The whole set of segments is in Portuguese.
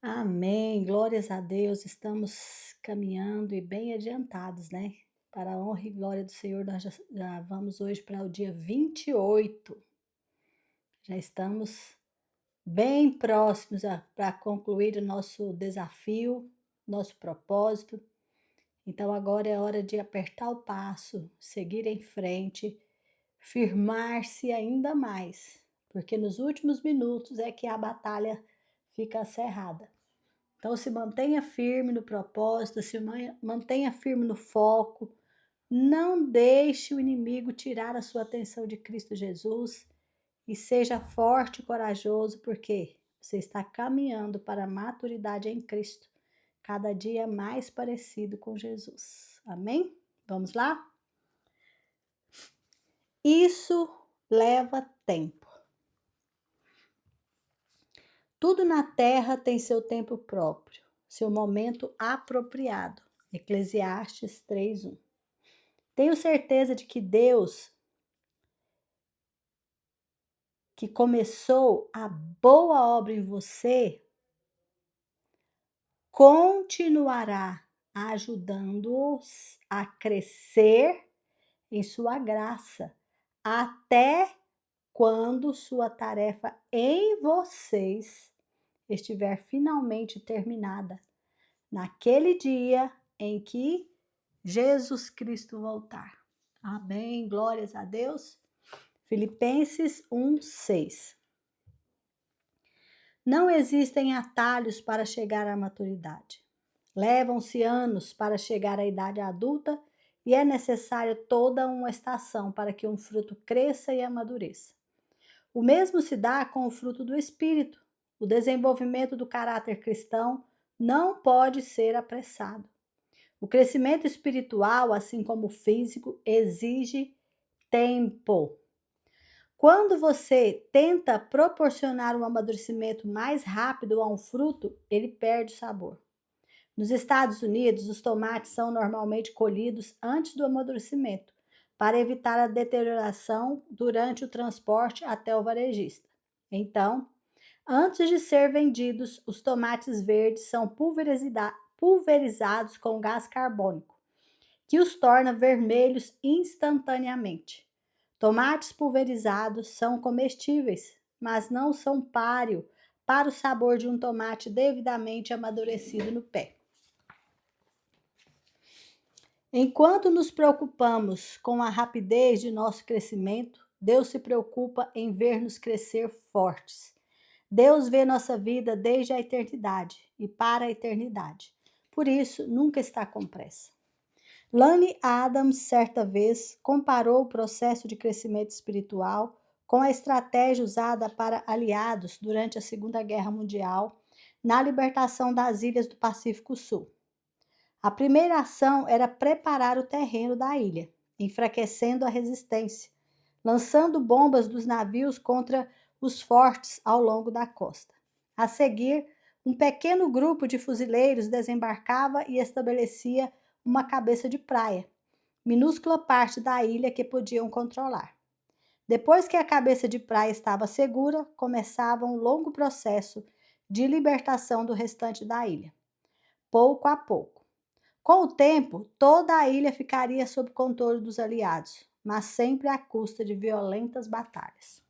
Amém, glórias a Deus, estamos caminhando e bem adiantados, né? Para a honra e glória do Senhor, nós já vamos hoje para o dia 28. Já estamos bem próximos para concluir o nosso desafio, nosso propósito. Então agora é hora de apertar o passo, seguir em frente, firmar-se ainda mais, porque nos últimos minutos é que a batalha fica acirrada. Então, se mantenha firme no propósito, mantenha firme no foco. Não deixe o inimigo tirar a sua atenção de Cristo Jesus e seja forte e corajoso, porque você está caminhando para a maturidade em Cristo, cada dia mais parecido com Jesus. Amém? Vamos lá? Isso leva tempo. Tudo na terra tem seu tempo próprio, seu momento apropriado. Eclesiastes 3:1. Tenho certeza de que Deus, que começou a boa obra em você, continuará ajudando-os a crescer em sua graça, até quando sua tarefa em vocês estiver finalmente terminada, naquele dia em que Jesus Cristo voltar. Amém, glórias a Deus. Filipenses 1:6. Não existem atalhos para chegar à maturidade. Levam-se anos para chegar à idade adulta e é necessária toda uma estação para que um fruto cresça e amadureça. O mesmo se dá com o fruto do Espírito. O desenvolvimento do caráter cristão não pode ser apressado. O crescimento espiritual, assim como o físico, exige tempo. Quando você tenta proporcionar um amadurecimento mais rápido a um fruto, ele perde o sabor. Nos Estados Unidos, os tomates são normalmente colhidos antes do amadurecimento, para evitar a deterioração durante o transporte até o varejista. Então, antes de ser vendidos, os tomates verdes são pulverizados com gás carbônico, que os torna vermelhos instantaneamente. Tomates pulverizados são comestíveis, mas não são páreo para o sabor de um tomate devidamente amadurecido no pé. Enquanto nos preocupamos com a rapidez de nosso crescimento, Deus se preocupa em ver-nos crescer fortes. Deus vê nossa vida desde a eternidade e para a eternidade. Por isso, nunca está com pressa. Lane Adams, certa vez, comparou o processo de crescimento espiritual com a estratégia usada para aliados durante a Segunda Guerra Mundial na libertação das ilhas do Pacífico Sul. A primeira ação era preparar o terreno da ilha, enfraquecendo a resistência, lançando bombas dos navios contra os fortes ao longo da costa. A seguir, um pequeno grupo de fuzileiros desembarcava e estabelecia uma cabeça de praia, minúscula parte da ilha que podiam controlar. Depois que a cabeça de praia estava segura, começava um longo processo de libertação do restante da ilha, pouco a pouco. Com o tempo, toda a ilha ficaria sob controle dos aliados, mas sempre à custa de violentas batalhas.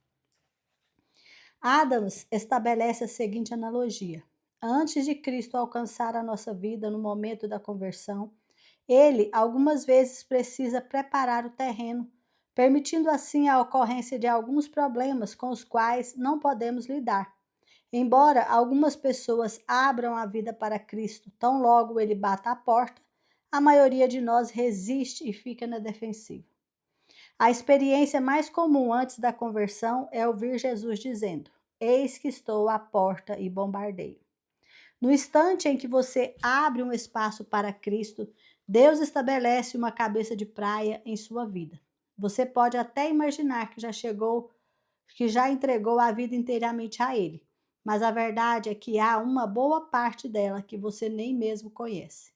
Adams estabelece a seguinte analogia: antes de Cristo alcançar a nossa vida no momento da conversão, ele algumas vezes precisa preparar o terreno, permitindo assim a ocorrência de alguns problemas com os quais não podemos lidar. Embora algumas pessoas abram a vida para Cristo tão logo ele bata a porta, a maioria de nós resiste e fica na defensiva. A experiência mais comum antes da conversão é ouvir Jesus dizendo: Eis que estou à porta e bombardeio. No instante em que você abre um espaço para Cristo, Deus estabelece uma cabeça de praia em sua vida. Você pode até imaginar que já entregou a vida inteiramente a Ele, mas a verdade é que há uma boa parte dela que você nem mesmo conhece.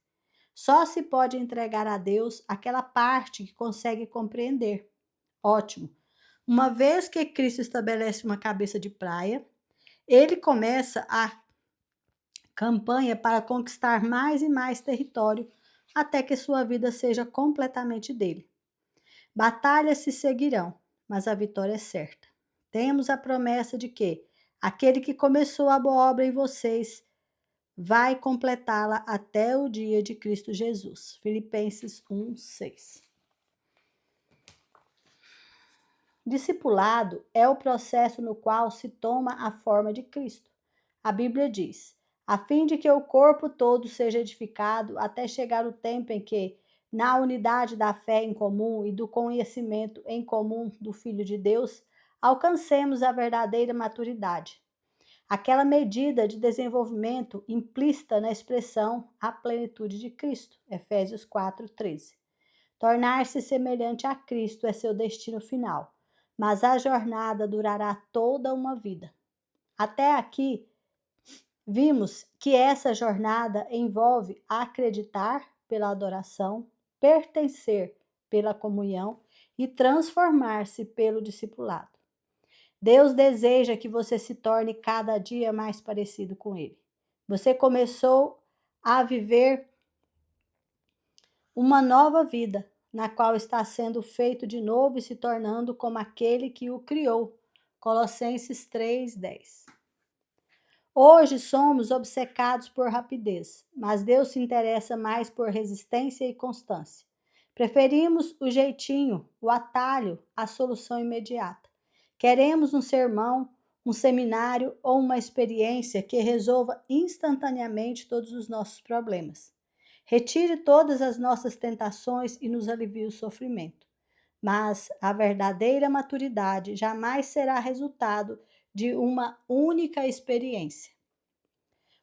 Só se pode entregar a Deus aquela parte que consegue compreender. Ótimo. Uma vez que Cristo estabelece uma cabeça de praia, ele começa a campanha para conquistar mais e mais território até que sua vida seja completamente dele. Batalhas se seguirão, mas a vitória é certa. Temos a promessa de que aquele que começou a boa obra em vocês vai completá-la até o dia de Cristo Jesus. Filipenses 1:6. Discipulado é o processo no qual se toma a forma de Cristo. A Bíblia diz: a fim de que o corpo todo seja edificado até chegar o tempo em que, na unidade da fé em comum e do conhecimento em comum do Filho de Deus, alcancemos a verdadeira maturidade. Aquela medida de desenvolvimento implícita na expressão a plenitude de Cristo. Efésios 4:13. Tornar-se semelhante a Cristo é seu destino final, mas a jornada durará toda uma vida. Até aqui, vimos que essa jornada envolve acreditar pela adoração, pertencer pela comunhão e transformar-se pelo discipulado. Deus deseja que você se torne cada dia mais parecido com Ele. Você começou a viver uma nova vida, na qual está sendo feito de novo e se tornando como aquele que o criou. Colossenses 3:10. Hoje somos obcecados por rapidez, mas Deus se interessa mais por resistência e constância. Preferimos o jeitinho, o atalho, a solução imediata. Queremos um sermão, um seminário ou uma experiência que resolva instantaneamente todos os nossos problemas. Retire todas as nossas tentações e nos alivie o sofrimento. Mas a verdadeira maturidade jamais será resultado de uma única experiência.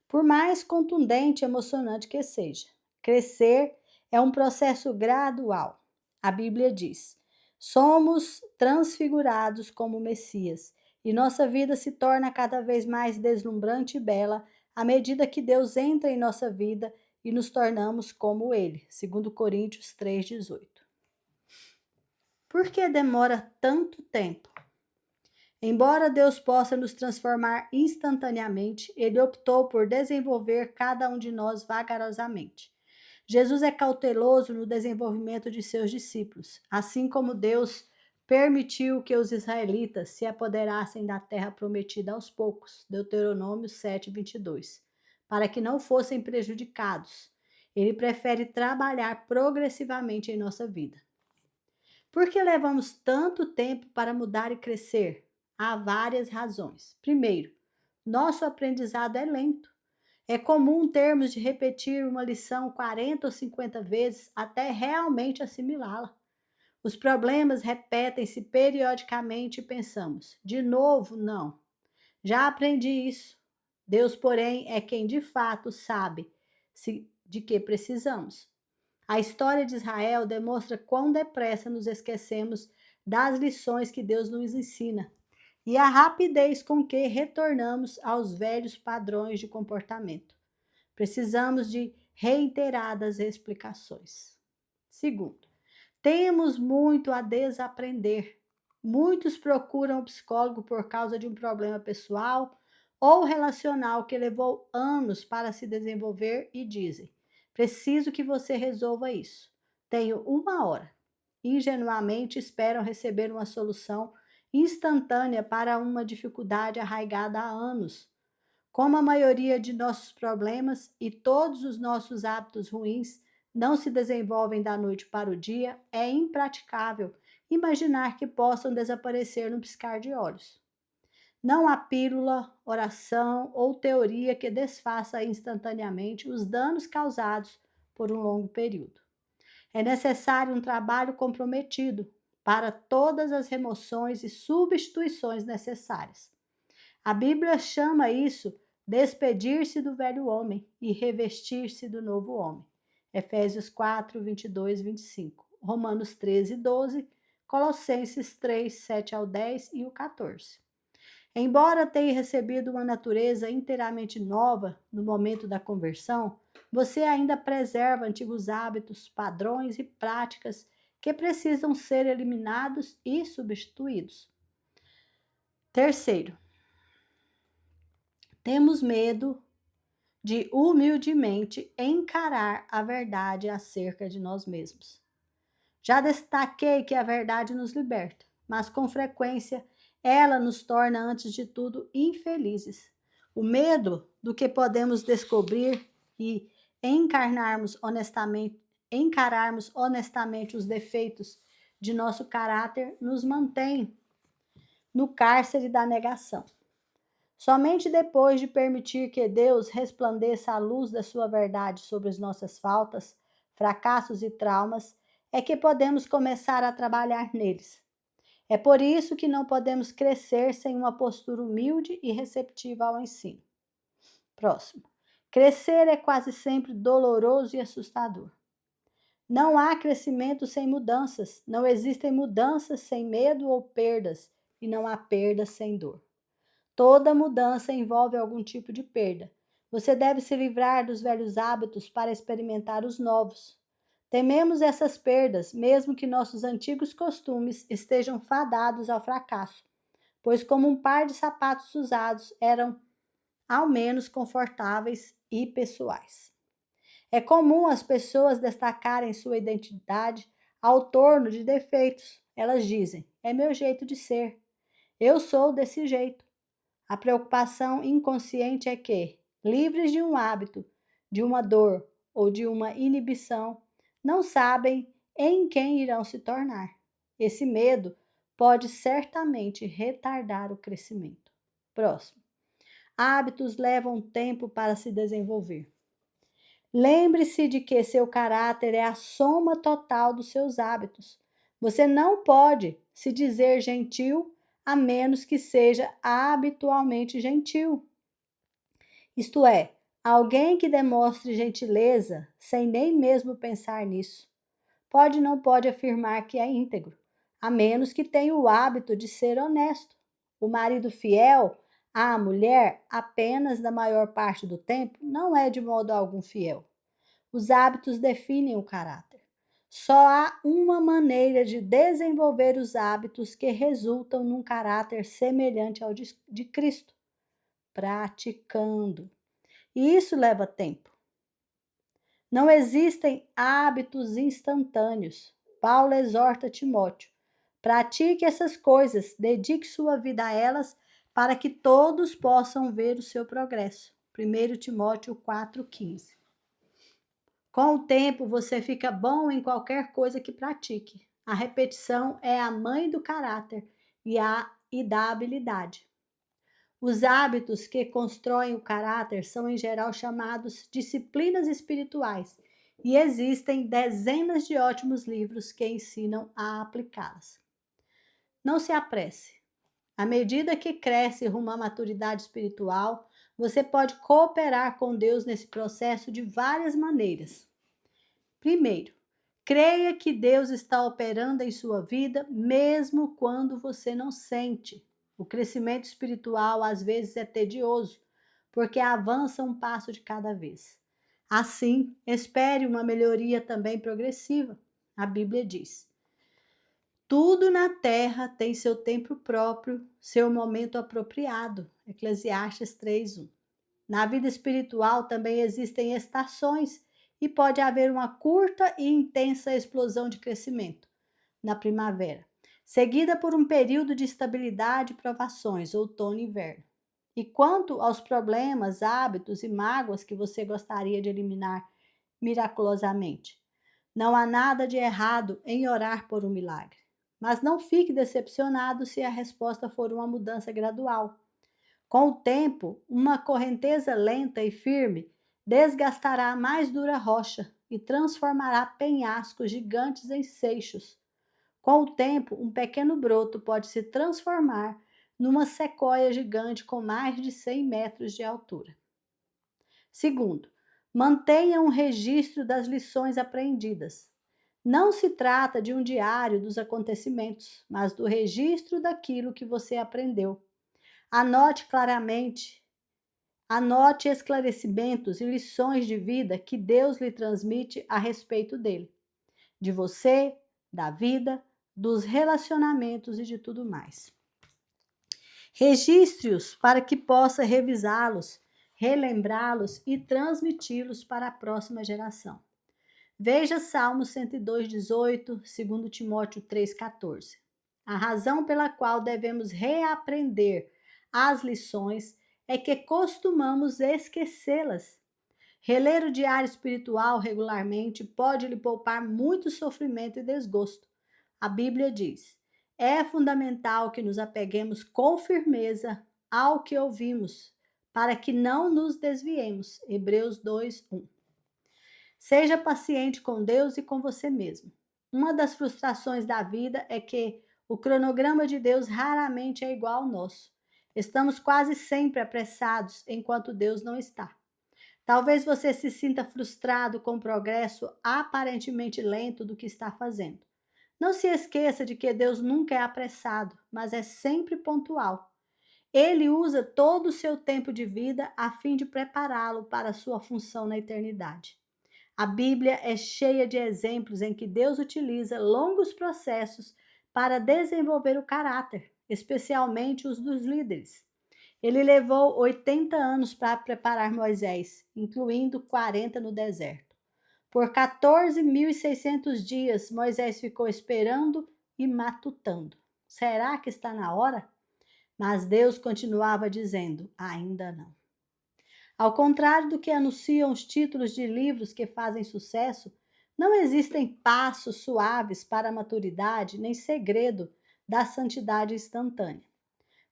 Por mais contundente e emocionante que seja, crescer é um processo gradual. A Bíblia diz: somos transfigurados como o Messias e nossa vida se torna cada vez mais deslumbrante e bela à medida que Deus entra em nossa vida e nos tornamos como Ele. 2 Coríntios 3:18. Por que demora tanto tempo? Embora Deus possa nos transformar instantaneamente, Ele optou por desenvolver cada um de nós vagarosamente. Jesus é cauteloso no desenvolvimento de seus discípulos, assim como Deus permitiu que os israelitas se apoderassem da terra prometida aos poucos, Deuteronômio 7:22, para que não fossem prejudicados. Ele prefere trabalhar progressivamente em nossa vida. Por que levamos tanto tempo para mudar e crescer? Há várias razões. Primeiro, nosso aprendizado é lento. É comum termos de repetir uma lição 40 ou 50 vezes até realmente assimilá-la. Os problemas repetem-se periodicamente e pensamos: de novo, não. Já aprendi isso. Deus, porém, é quem de fato sabe de que precisamos. A história de Israel demonstra quão depressa nos esquecemos das lições que Deus nos ensina e a rapidez com que retornamos aos velhos padrões de comportamento. Precisamos de reiteradas explicações. Segundo, temos muito a desaprender. Muitos procuram o psicólogo por causa de um problema pessoal ou relacional que levou anos para se desenvolver e dizem: preciso que você resolva isso. Tenho 1 hora. Ingenuamente esperam receber uma solução instantânea para uma dificuldade arraigada há anos. Como a maioria de nossos problemas e todos os nossos hábitos ruins não se desenvolvem da noite para o dia, é impraticável imaginar que possam desaparecer no piscar de olhos. Não há pílula, oração ou teoria que desfaça instantaneamente os danos causados por um longo período. É necessário um trabalho comprometido para todas as remoções e substituições necessárias. A Bíblia chama isso despedir-se do velho homem e revestir-se do novo homem. Efésios 4:22-25, Romanos 13:12, Colossenses 3:7-10 e o 14. Embora tenha recebido uma natureza inteiramente nova no momento da conversão, você ainda preserva antigos hábitos, padrões e práticas que precisam ser eliminados e substituídos. Terceiro, temos medo de humildemente encarar a verdade acerca de nós mesmos. Já destaquei que a verdade nos liberta, mas com frequência ela nos torna, antes de tudo, infelizes. O medo do que podemos descobrir e encararmos honestamente os defeitos de nosso caráter nos mantém no cárcere da negação. Somente depois de permitir que Deus resplandeça a luz da sua verdade sobre as nossas faltas, fracassos e traumas, é que podemos começar a trabalhar neles. É por isso que não podemos crescer sem uma postura humilde e receptiva ao ensino. Próximo. Crescer é quase sempre doloroso e assustador. Não há crescimento sem mudanças, não existem mudanças sem medo ou perdas, e não há perdas sem dor. Toda mudança envolve algum tipo de perda. Você deve se livrar dos velhos hábitos para experimentar os novos. Tememos essas perdas, mesmo que nossos antigos costumes estejam fadados ao fracasso, pois, como um par de sapatos usados, eram ao menos confortáveis e pessoais. É comum as pessoas destacarem sua identidade ao torno de defeitos. Elas dizem: é meu jeito de ser, eu sou desse jeito. A preocupação inconsciente é que, livres de um hábito, de uma dor ou de uma inibição, não sabem em quem irão se tornar. Esse medo pode certamente retardar o crescimento. Próximo. Hábitos levam tempo para se desenvolver. Lembre-se de que seu caráter é a soma total dos seus hábitos. Você não pode se dizer gentil a menos que seja habitualmente gentil. Isto é, alguém que demonstre gentileza sem nem mesmo pensar nisso, não pode afirmar que é íntegro, a menos que tenha o hábito de ser honesto. O marido fiel à mulher apenas na maior parte do tempo não é de modo algum fiel. Os hábitos definem o caráter. Só há uma maneira de desenvolver os hábitos que resultam num caráter semelhante ao de Cristo: praticando. E isso leva tempo. Não existem hábitos instantâneos. Paulo exorta Timóteo: pratique essas coisas, dedique sua vida a elas, para que todos possam ver o seu progresso. 1 Timóteo 4,15. Com o tempo, você fica bom em qualquer coisa que pratique. A repetição é a mãe do caráter e da habilidade. Os hábitos que constroem o caráter são, em geral, chamados disciplinas espirituais, e existem dezenas de ótimos livros que ensinam a aplicá-las. Não se apresse. À medida que cresce rumo à maturidade espiritual, você pode cooperar com Deus nesse processo de várias maneiras. Primeiro, creia que Deus está operando em sua vida, mesmo quando você não sente. O crescimento espiritual às vezes é tedioso, porque avança um passo de cada vez. Assim, espere uma melhoria também progressiva. A Bíblia diz: tudo na terra tem seu tempo próprio, seu momento apropriado. Eclesiastes 3:1. Na vida espiritual também existem estações e pode haver uma curta e intensa explosão de crescimento na primavera, seguida por um período de estabilidade e provações, outono e inverno. E quanto aos problemas, hábitos e mágoas que você gostaria de eliminar miraculosamente, não há nada de errado em orar por um milagre. Mas não fique decepcionado se a resposta for uma mudança gradual. Com o tempo, uma correnteza lenta e firme desgastará a mais dura rocha e transformará penhascos gigantes em seixos. Com o tempo, um pequeno broto pode se transformar numa sequoia gigante com mais de 100 metros de altura. Segundo, mantenha um registro das lições aprendidas. Não se trata de um diário dos acontecimentos, mas do registro daquilo que você aprendeu. Anote claramente, anote esclarecimentos e lições de vida que Deus lhe transmite a respeito dele, de você, da vida, dos relacionamentos e de tudo mais. Registre-os para que possa revisá-los, relembrá-los e transmiti-los para a próxima geração. Veja Salmo 102:18, 2 Timóteo 3:14. A razão pela qual devemos reaprender as lições é que costumamos esquecê-las. Reler o diário espiritual regularmente pode lhe poupar muito sofrimento e desgosto. A Bíblia diz: é fundamental que nos apeguemos com firmeza ao que ouvimos, para que não nos desviemos. Hebreus 2:1. Seja paciente com Deus e com você mesmo. Uma das frustrações da vida é que o cronograma de Deus raramente é igual ao nosso. Estamos quase sempre apressados, enquanto Deus não está. Talvez você se sinta frustrado com o progresso aparentemente lento do que está fazendo. Não se esqueça de que Deus nunca é apressado, mas é sempre pontual. Ele usa todo o seu tempo de vida a fim de prepará-lo para a sua função na eternidade. A Bíblia é cheia de exemplos em que Deus utiliza longos processos para desenvolver o caráter, especialmente os dos líderes. Ele levou 80 anos para preparar Moisés, incluindo 40 no deserto. Por 14.600 dias, Moisés ficou esperando e matutando. Será que está na hora? Mas Deus continuava dizendo: ainda não. Ao contrário do que anunciam os títulos de livros que fazem sucesso, não existem passos suaves para a maturidade, nem segredo da santidade instantânea.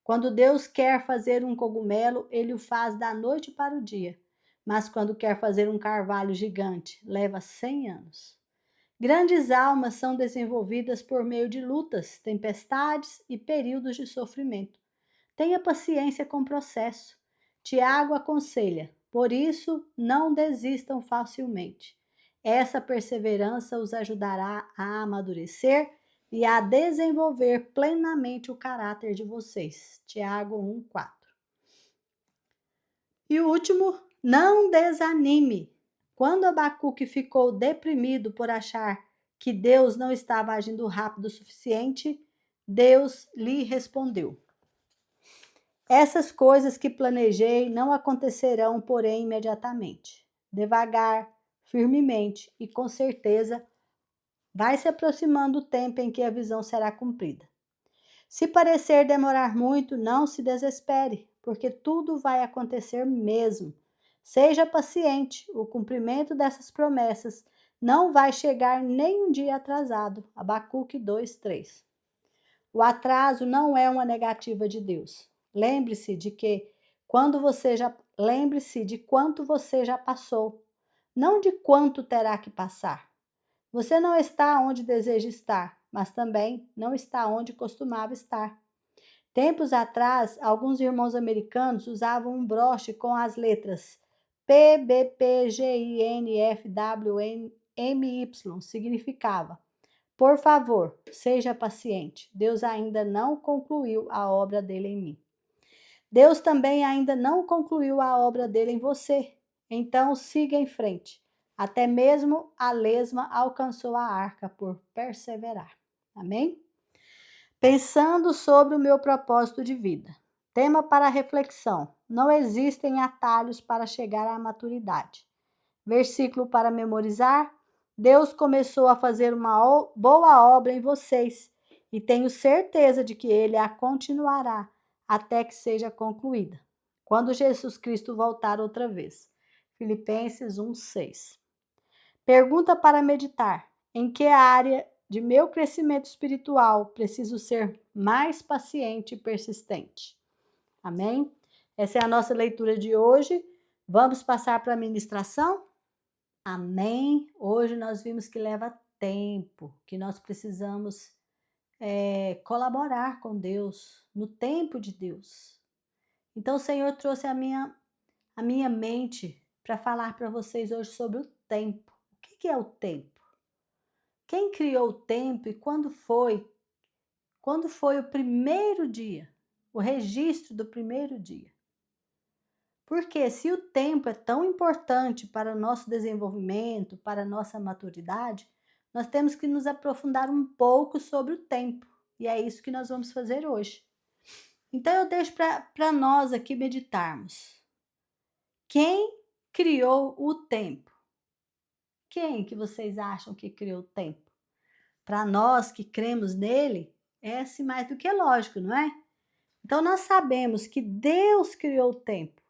Quando Deus quer fazer um cogumelo, ele o faz da noite para o dia. Mas quando quer fazer um carvalho gigante, leva 100 anos. Grandes almas são desenvolvidas por meio de lutas, tempestades e períodos de sofrimento. Tenha paciência com o processo. Tiago aconselha: por isso, não desistam facilmente. Essa perseverança os ajudará a amadurecer e a desenvolver plenamente o caráter de vocês. Tiago 1:4. E o último, não desanime. Quando Abacuque ficou deprimido por achar que Deus não estava agindo rápido o suficiente, Deus lhe respondeu: essas coisas que planejei não acontecerão, porém, imediatamente. Devagar, firmemente e com certeza, vai se aproximando o tempo em que a visão será cumprida. Se parecer demorar muito, não se desespere, porque tudo vai acontecer mesmo. Seja paciente, o cumprimento dessas promessas não vai chegar nem um dia atrasado. Abacuque 2:3. O atraso não é uma negativa de Deus. Lembre-se de quanto você já passou, não de quanto terá que passar. Você não está onde deseja estar, mas também não está onde costumava estar. Tempos atrás, alguns irmãos americanos usavam um broche com as letras PBPGINFWMY. Significava: por favor, seja paciente. Deus ainda não concluiu a obra dele em mim. Deus também ainda não concluiu a obra dele em você. Então, siga em frente. Até mesmo a lesma alcançou a arca por perseverar. Amém? Pensando sobre o meu propósito de vida. Tema para reflexão: não existem atalhos para chegar à maturidade. Versículo para memorizar: Deus começou a fazer uma boa obra em vocês e tenho certeza de que Ele a continuará até que seja concluída, quando Jesus Cristo voltar outra vez. Filipenses 1:6. Pergunta para meditar: em que área de meu crescimento espiritual preciso ser mais paciente e persistente? Amém? Essa é a nossa leitura de hoje. Vamos passar para a ministração? Amém? Hoje nós vimos que leva tempo, que nós precisamos colaborar com Deus, no tempo de Deus. Então o Senhor trouxe a minha mente para falar para vocês hoje sobre o tempo. O que é o tempo? Quem criou o tempo e quando foi? Quando foi o primeiro dia? O registro do primeiro dia? Porque se o tempo é tão importante para o nosso desenvolvimento, para a nossa maturidade, nós temos que nos aprofundar um pouco sobre o tempo. E é isso que nós vamos fazer hoje. Então eu deixo para nós aqui meditarmos. Quem criou o tempo? Quem que vocês acham que criou o tempo? Para nós que cremos nele, é assim mais do que lógico, não é? Então nós sabemos que Deus criou o tempo.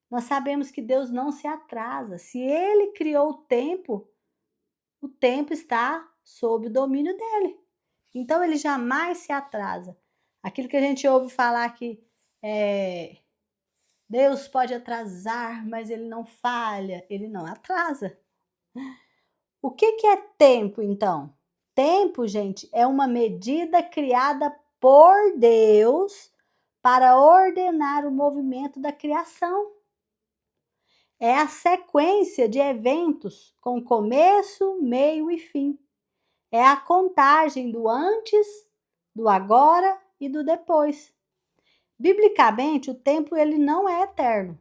Nós sabemos que Deus não se atrasa. Se ele criou o tempo está sob o domínio dele. Então ele jamais se atrasa. Aquilo que a gente ouve falar que Deus pode atrasar, mas ele não falha, ele não atrasa. O que é tempo, então? Tempo, gente, é uma medida criada por Deus para ordenar o movimento da criação. É a sequência de eventos com começo, meio e fim. É a contagem do antes, do agora e do depois. Biblicamente, o tempo ele não é eterno.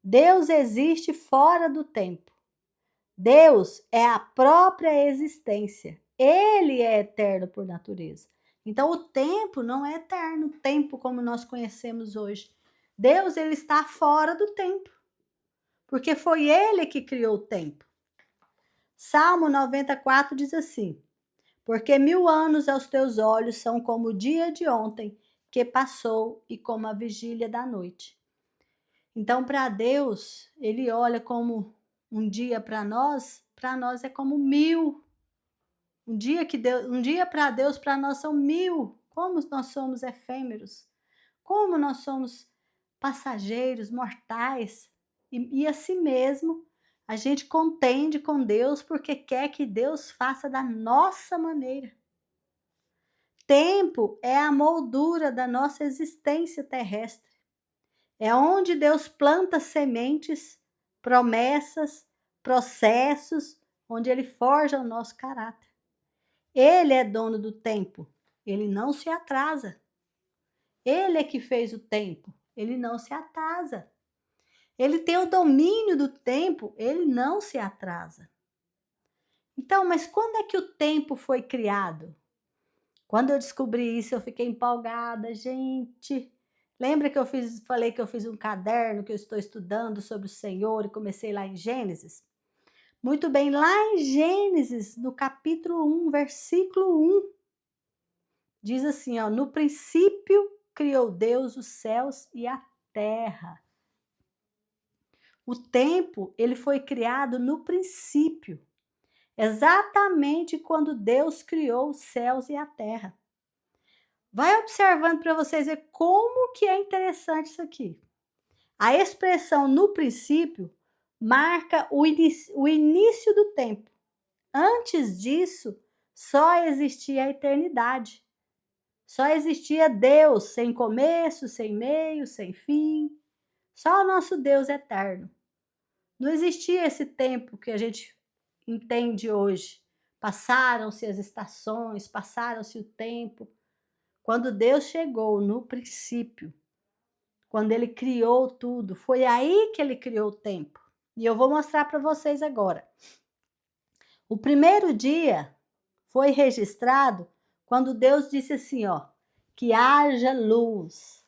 Deus existe fora do tempo. Deus é a própria existência. Ele é eterno por natureza. Então, o tempo não é eterno, o tempo como nós conhecemos hoje. Deus ele está fora do tempo, porque foi ele que criou o tempo. Salmo 94 diz assim: porque 1000 anos aos teus olhos são como o dia de ontem que passou e como a vigília da noite. Então, para Deus, ele olha como um dia para nós é como 1000. Um dia para Deus, para nós são 1000. Como nós somos efêmeros, como nós somos passageiros, mortais. E assim mesmo, a gente contende com Deus porque quer que Deus faça da nossa maneira. Tempo é a moldura da nossa existência terrestre. É onde Deus planta sementes, promessas, processos, onde Ele forja o nosso caráter. Ele é dono do tempo, Ele não se atrasa. Ele é que fez o tempo, Ele não se atrasa. Ele tem o domínio do tempo, Ele não se atrasa. Então, mas quando é que o tempo foi criado? Quando eu descobri isso, eu fiquei empolgada, gente. Lembra que falei que eu fiz um caderno que eu estou estudando sobre o Senhor e comecei lá em Gênesis? Muito bem, lá em Gênesis, no capítulo 1, versículo 1, diz assim, ó: no princípio criou Deus os céus e a terra. O tempo, ele foi criado no princípio, exatamente quando Deus criou os céus e a terra. Vai observando para vocês ver como que é interessante isso aqui. A expressão no princípio marca o início do tempo. Antes disso, só existia a eternidade. Só existia Deus, sem começo, sem meio, sem fim. Só o nosso Deus eterno. Não existia esse tempo que a gente entende hoje. Passaram-se as estações, passaram-se o tempo. Quando Deus chegou no princípio, quando ele criou tudo, foi aí que ele criou o tempo. E eu vou mostrar para vocês agora. O primeiro dia foi registrado quando Deus disse assim, ó, que haja luz.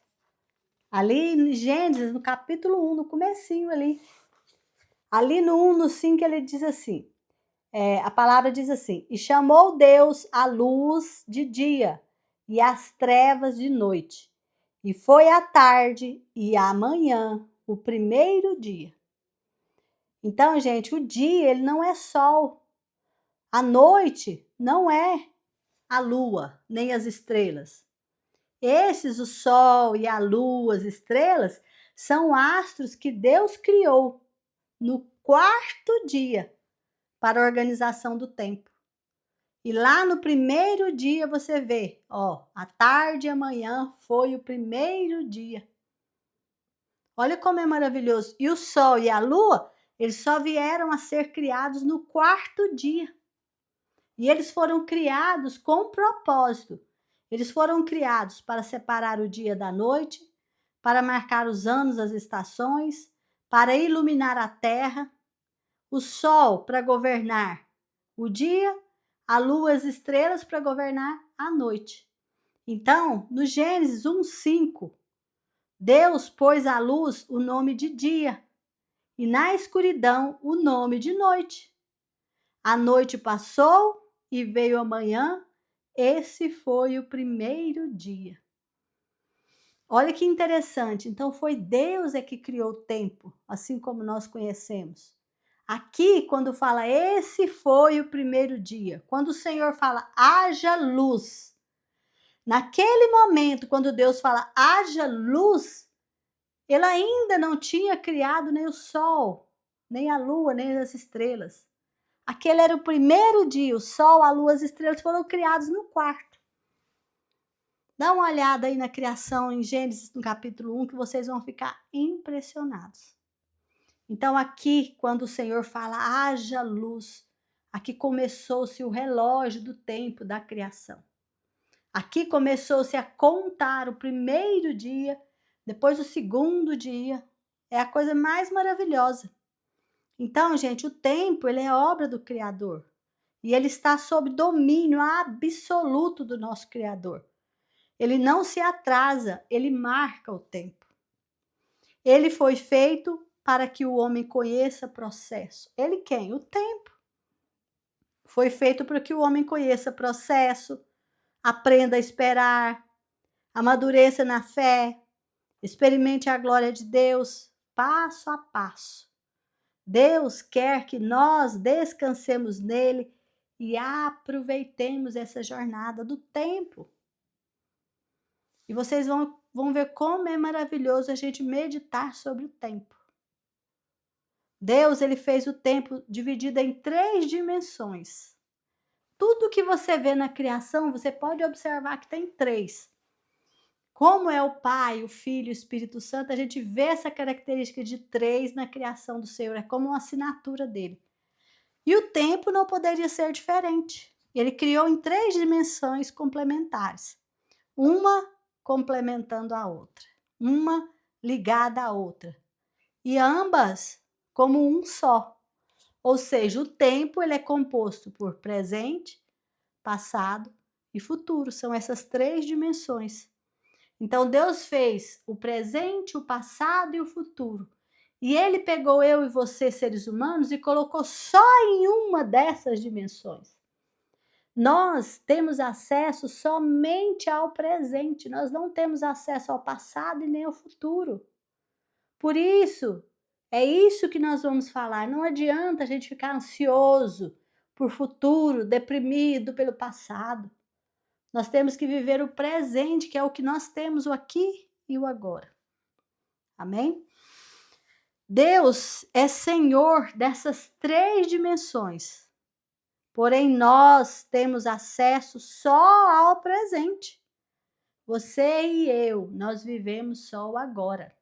Ali em Gênesis, no capítulo 1, no comecinho ali. Ali no 1, no 5, ele diz assim, a palavra diz assim, e chamou Deus a luz de dia e as trevas de noite. E foi a tarde e a manhã, o primeiro dia. Então, gente, o dia ele não é sol. A noite não é a lua, nem as estrelas. Esses, o sol e a lua, as estrelas, são astros que Deus criou no quarto dia para a organização do tempo. E lá no primeiro dia você vê, ó, a tarde e a manhã foi o primeiro dia. Olha como é maravilhoso. E o sol e a lua, eles só vieram a ser criados no quarto dia. E eles foram criados com propósito. Eles foram criados para separar o dia da noite, para marcar os anos, as estações, para iluminar a terra, o sol para governar o dia, a lua e as estrelas para governar a noite. Então, no Gênesis 1:5, Deus pôs à luz o nome de dia e na escuridão o nome de noite. A noite passou e veio a manhã, esse foi o primeiro dia. Olha que interessante, então foi Deus que criou o tempo, assim como nós conhecemos. Aqui, quando fala esse foi o primeiro dia, quando o Senhor fala haja luz, naquele momento, quando Deus fala haja luz, ele ainda não tinha criado nem o sol, nem a lua, nem as estrelas. Aquele era o primeiro dia, o sol, a lua, as estrelas foram criados no quarto. Dá uma olhada aí na criação em Gênesis, no capítulo 1, que vocês vão ficar impressionados. Então aqui, quando o Senhor fala, haja luz, aqui começou-se o relógio do tempo da criação. Aqui começou-se a contar o primeiro dia, depois o segundo dia. É a coisa mais maravilhosa. Então, gente, o tempo, ele é obra do Criador. E ele está sob domínio absoluto do nosso Criador. Ele não se atrasa, ele marca o tempo. Ele foi feito para que o homem conheça o processo. Ele quem? O tempo. Foi feito para que o homem conheça o processo, aprenda a esperar, amadureça na fé, experimente a glória de Deus, passo a passo. Deus quer que nós descansemos nele e aproveitemos essa jornada do tempo. E vocês vão ver como é maravilhoso a gente meditar sobre o tempo. Deus, ele fez o tempo dividido em 3 dimensões. Tudo que você vê na criação, você pode observar que tem 3. Como é o Pai, o Filho e o Espírito Santo, a gente vê essa característica de 3 na criação do Senhor, é como uma assinatura dele. E o tempo não poderia ser diferente. Ele criou em 3 dimensões complementares. Uma complementando a outra, uma ligada à outra, e ambas como um só. Ou seja, o tempo ele é composto por presente, passado e futuro, são essas 3 dimensões. Então Deus fez o presente, o passado e o futuro. E ele pegou eu e você, seres humanos, e colocou só em uma dessas dimensões. Nós temos acesso somente ao presente, nós não temos acesso ao passado e nem ao futuro. Por isso, é isso que nós vamos falar. Não adianta a gente ficar ansioso por futuro, deprimido pelo passado. Nós temos que viver o presente, que é o que nós temos, o aqui e o agora. Amém? Deus é Senhor dessas 3 dimensões. Porém, nós temos acesso só ao presente. Você e eu, nós vivemos só o agora.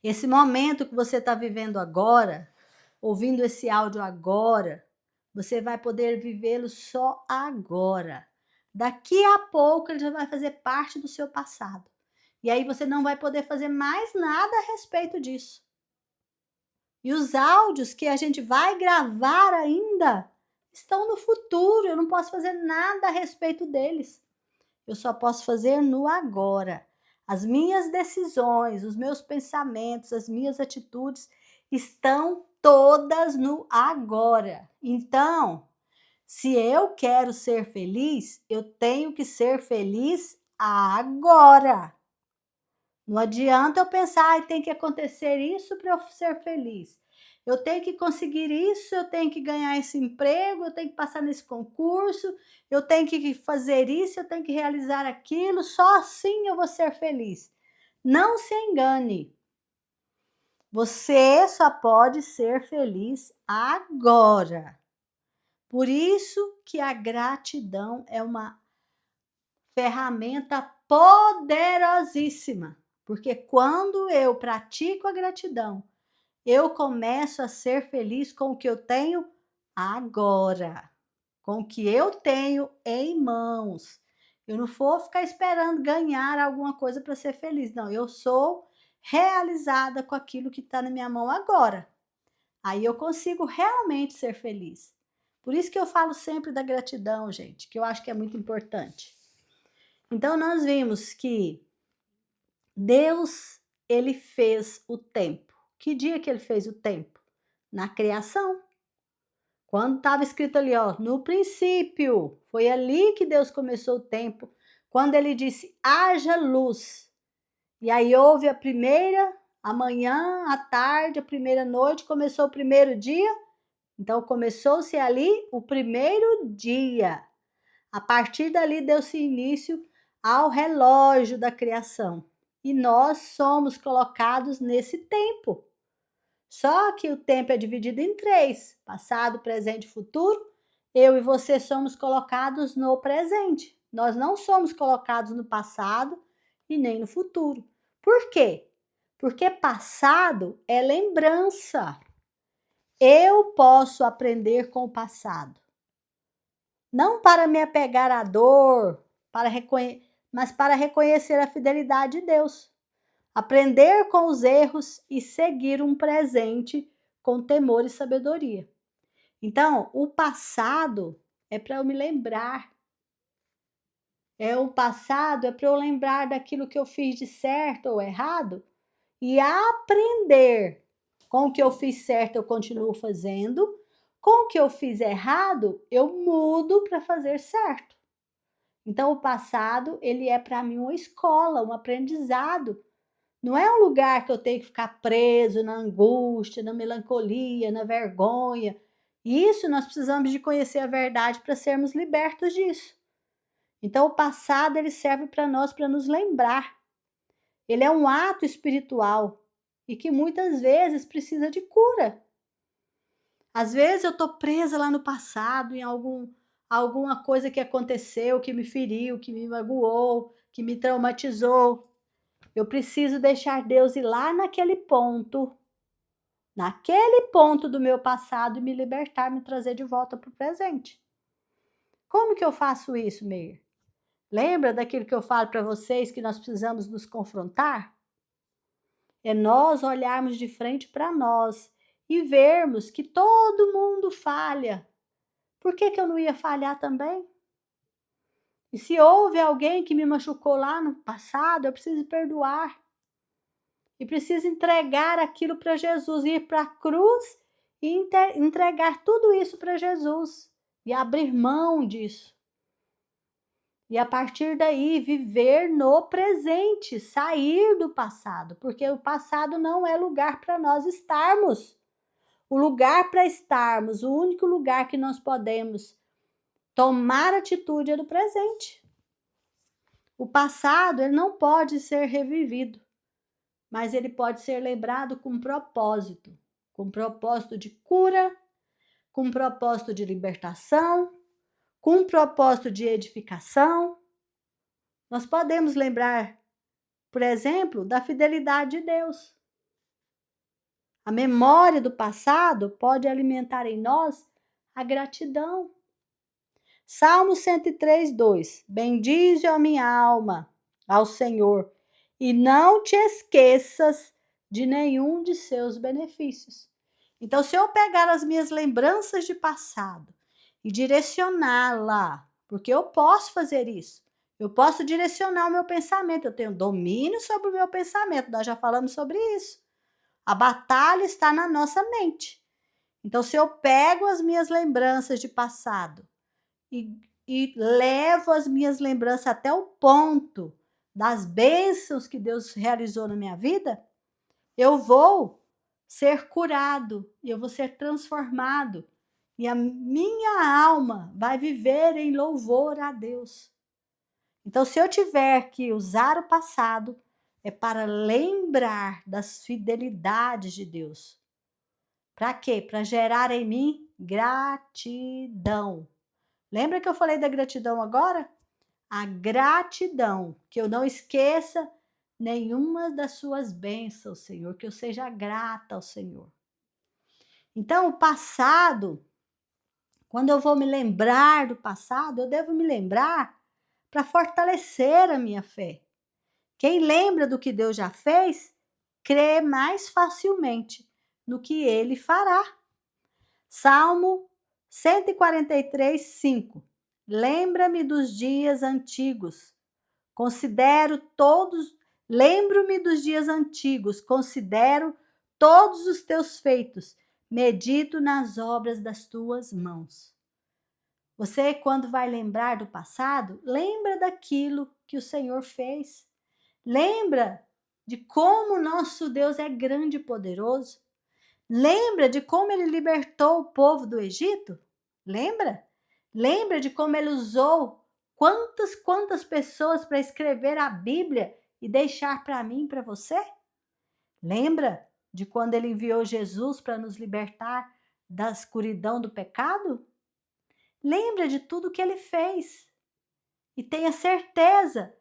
Esse momento que você está vivendo agora, ouvindo esse áudio agora, você vai poder vivê-lo só agora. Daqui a pouco ele já vai fazer parte do seu passado. E aí você não vai poder fazer mais nada a respeito disso. E os áudios que a gente vai gravar ainda estão no futuro, eu não posso fazer nada a respeito deles. Eu só posso fazer no agora. As minhas decisões, os meus pensamentos, as minhas atitudes estão todas no agora. Então, se eu quero ser feliz, eu tenho que ser feliz agora. Não adianta eu pensar, tem que acontecer isso para eu ser feliz. Eu tenho que conseguir isso, eu tenho que ganhar esse emprego, eu tenho que passar nesse concurso, eu tenho que fazer isso, eu tenho que realizar aquilo, só assim eu vou ser feliz. Não se engane. Você só pode ser feliz agora. Por isso que a gratidão é uma ferramenta poderosíssima. Porque quando eu pratico a gratidão, eu começo a ser feliz com o que eu tenho agora, com o que eu tenho em mãos. Eu não vou ficar esperando ganhar alguma coisa para ser feliz, não. Eu sou realizada com aquilo que está na minha mão agora. Aí eu consigo realmente ser feliz. Por isso que eu falo sempre da gratidão, gente, que eu acho que é muito importante. Então nós vimos que Deus, ele fez o tempo. Que dia que ele fez o tempo? Na criação. Quando estava escrito ali, ó, no princípio, foi ali que Deus começou o tempo, quando ele disse, haja luz. E aí houve a primeira, a manhã, a tarde, a primeira noite, começou o primeiro dia. Então começou-se ali o primeiro dia. A partir dali deu-se início ao relógio da criação. E nós somos colocados nesse tempo. Só que o tempo é dividido em 3, passado, presente e futuro. Eu e você somos colocados no presente. Nós não somos colocados no passado e nem no futuro. Por quê? Porque passado é lembrança. Eu posso aprender com o passado. Não para me apegar à dor, mas para reconhecer a fidelidade de Deus. Aprender com os erros e seguir um presente com temor e sabedoria. Então, o passado é para eu me lembrar. O passado é para eu lembrar daquilo que eu fiz de certo ou errado e aprender. Com o que eu fiz certo, eu continuo fazendo. Com o que eu fiz errado, eu mudo para fazer certo. Então, o passado, ele é para mim uma escola, um aprendizado. Não é um lugar que eu tenho que ficar preso na angústia, na melancolia, na vergonha. Isso nós precisamos de conhecer a verdade para sermos libertos disso. Então, o passado, ele serve para nós, para nos lembrar. Ele é um ato espiritual e que muitas vezes precisa de cura. Às vezes eu estou presa lá no passado, em alguma coisa que aconteceu, que me feriu, que me magoou, que me traumatizou. Eu preciso deixar Deus ir lá naquele ponto do meu passado e me libertar, me trazer de volta para o presente. Como que eu faço isso, Meir? Lembra daquilo que eu falo para vocês que nós precisamos nos confrontar? É nós olharmos de frente para nós e vermos que todo mundo falha. Por que eu não ia falhar também? E se houve alguém que me machucou lá no passado, eu preciso perdoar. E preciso entregar aquilo para Jesus, ir para a cruz e entregar tudo isso para Jesus. E abrir mão disso. E a partir daí viver no presente, sair do passado, porque o passado não é lugar para nós estarmos. O lugar para estarmos, o único lugar que nós podemos tomar atitude é do presente. O passado, ele não pode ser revivido, mas ele pode ser lembrado com propósito de cura, com propósito de libertação, com propósito de edificação. Nós podemos lembrar, por exemplo, da fidelidade de Deus. A memória do passado pode alimentar em nós a gratidão. Salmo 103, 2. Bendize, ó minha alma, ao Senhor, e não te esqueças de nenhum de seus benefícios. Então, se eu pegar as minhas lembranças de passado e direcioná-la, porque eu posso fazer isso, eu posso direcionar o meu pensamento, eu tenho domínio sobre o meu pensamento, nós já falamos sobre isso. A batalha está na nossa mente. Então, se eu pego as minhas lembranças de passado e levo as minhas lembranças até o ponto das bênçãos que Deus realizou na minha vida, eu vou ser curado, eu vou ser transformado e a minha alma vai viver em louvor a Deus. Então, se eu tiver que usar o passado, é para lembrar das fidelidades de Deus. Para quê? Para gerar em mim gratidão. Lembra que eu falei da gratidão agora? A gratidão, que eu não esqueça nenhuma das suas bênçãos, Senhor, que eu seja grata ao Senhor. Então, o passado, quando eu vou me lembrar do passado, eu devo me lembrar para fortalecer a minha fé. Quem lembra do que Deus já fez, crê mais facilmente no que Ele fará. Salmo 143, 5. Lembra-me dos dias antigos. Lembro-me dos dias antigos, considero todos os teus feitos, medito nas obras das tuas mãos. Você, quando vai lembrar do passado, lembra daquilo que o Senhor fez. Lembra de como nosso Deus é grande e poderoso. Lembra de como ele libertou o povo do Egito? Lembra? Lembra de como ele usou quantas pessoas para escrever a Bíblia e deixar para mim e para você? Lembra de quando ele enviou Jesus para nos libertar da escuridão do pecado? Lembra de tudo que ele fez. E tenha certeza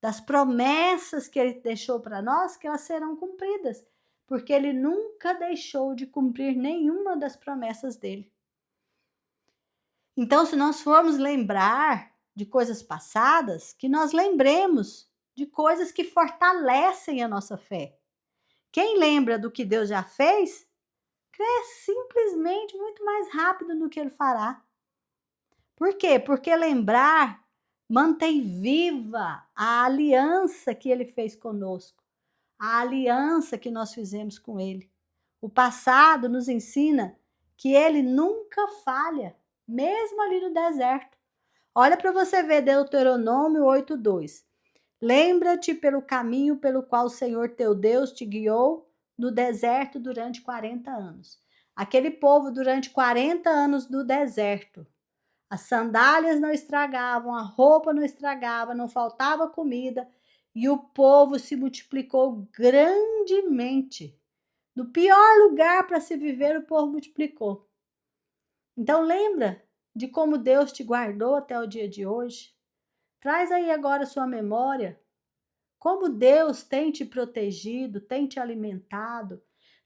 das promessas que ele deixou para nós, que elas serão cumpridas, porque ele nunca deixou de cumprir nenhuma das promessas dele. Então, se nós formos lembrar de coisas passadas, que nós lembremos de coisas que fortalecem a nossa fé. Quem lembra do que Deus já fez, crê simplesmente muito mais rápido no que ele fará. Por quê? Porque lembrar mantém viva a aliança que ele fez conosco, a aliança que nós fizemos com ele. O passado nos ensina que ele nunca falha, mesmo ali no deserto. Olha para você ver Deuteronômio 8:2. Lembra-te pelo caminho pelo qual o Senhor teu Deus te guiou no deserto durante 40 anos. Aquele povo durante 40 anos no deserto. As sandálias não estragavam, a roupa não estragava, não faltava comida e o povo se multiplicou grandemente. No pior lugar para se viver, o povo multiplicou. Então lembra de como Deus te guardou até o dia de hoje? Traz aí agora a sua memória. Como Deus tem te protegido, tem te alimentado,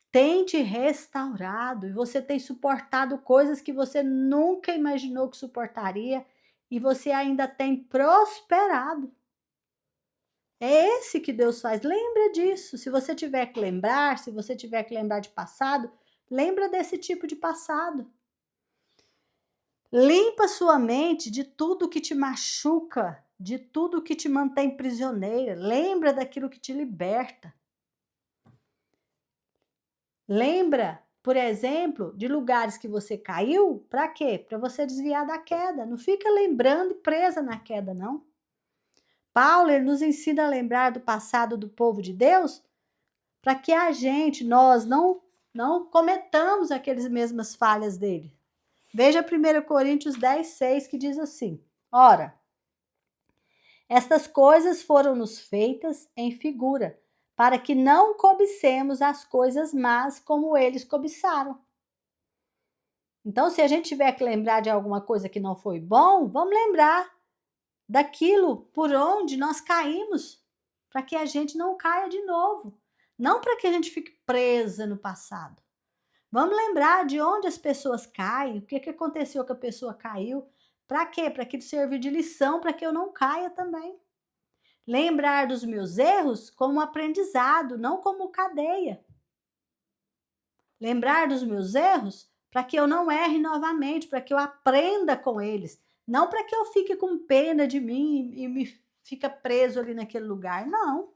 tem te restaurado e você tem suportado coisas que você nunca imaginou que suportaria e você ainda tem prosperado. É esse que Deus faz. Lembra disso. Se você tiver que lembrar, se você tiver que lembrar de passado, lembra desse tipo de passado. Limpa sua mente de tudo que te machuca, de tudo que te mantém prisioneira. Lembra daquilo que te liberta. Lembra, por exemplo, de lugares que você caiu, para quê? Para você desviar da queda. Não fica lembrando e presa na queda, não. Paulo, ele nos ensina a lembrar do passado do povo de Deus, para que nós não cometamos aquelas mesmas falhas dele. Veja 1 Coríntios 10:6, que diz assim: Ora, estas coisas foram-nos feitas em figura, para que não cobicemos as coisas más como eles cobiçaram. Então, se a gente tiver que lembrar de alguma coisa que não foi bom, vamos lembrar daquilo por onde nós caímos, para que a gente não caia de novo. Não para que a gente fique presa no passado. Vamos lembrar de onde as pessoas caem, o que aconteceu que a pessoa caiu. Para quê? Para que servir de lição, para que eu não caia também. Lembrar dos meus erros como aprendizado, não como cadeia. Lembrar dos meus erros para que eu não erre novamente, para que eu aprenda com eles. Não para que eu fique com pena de mim e me fica preso ali naquele lugar. Não.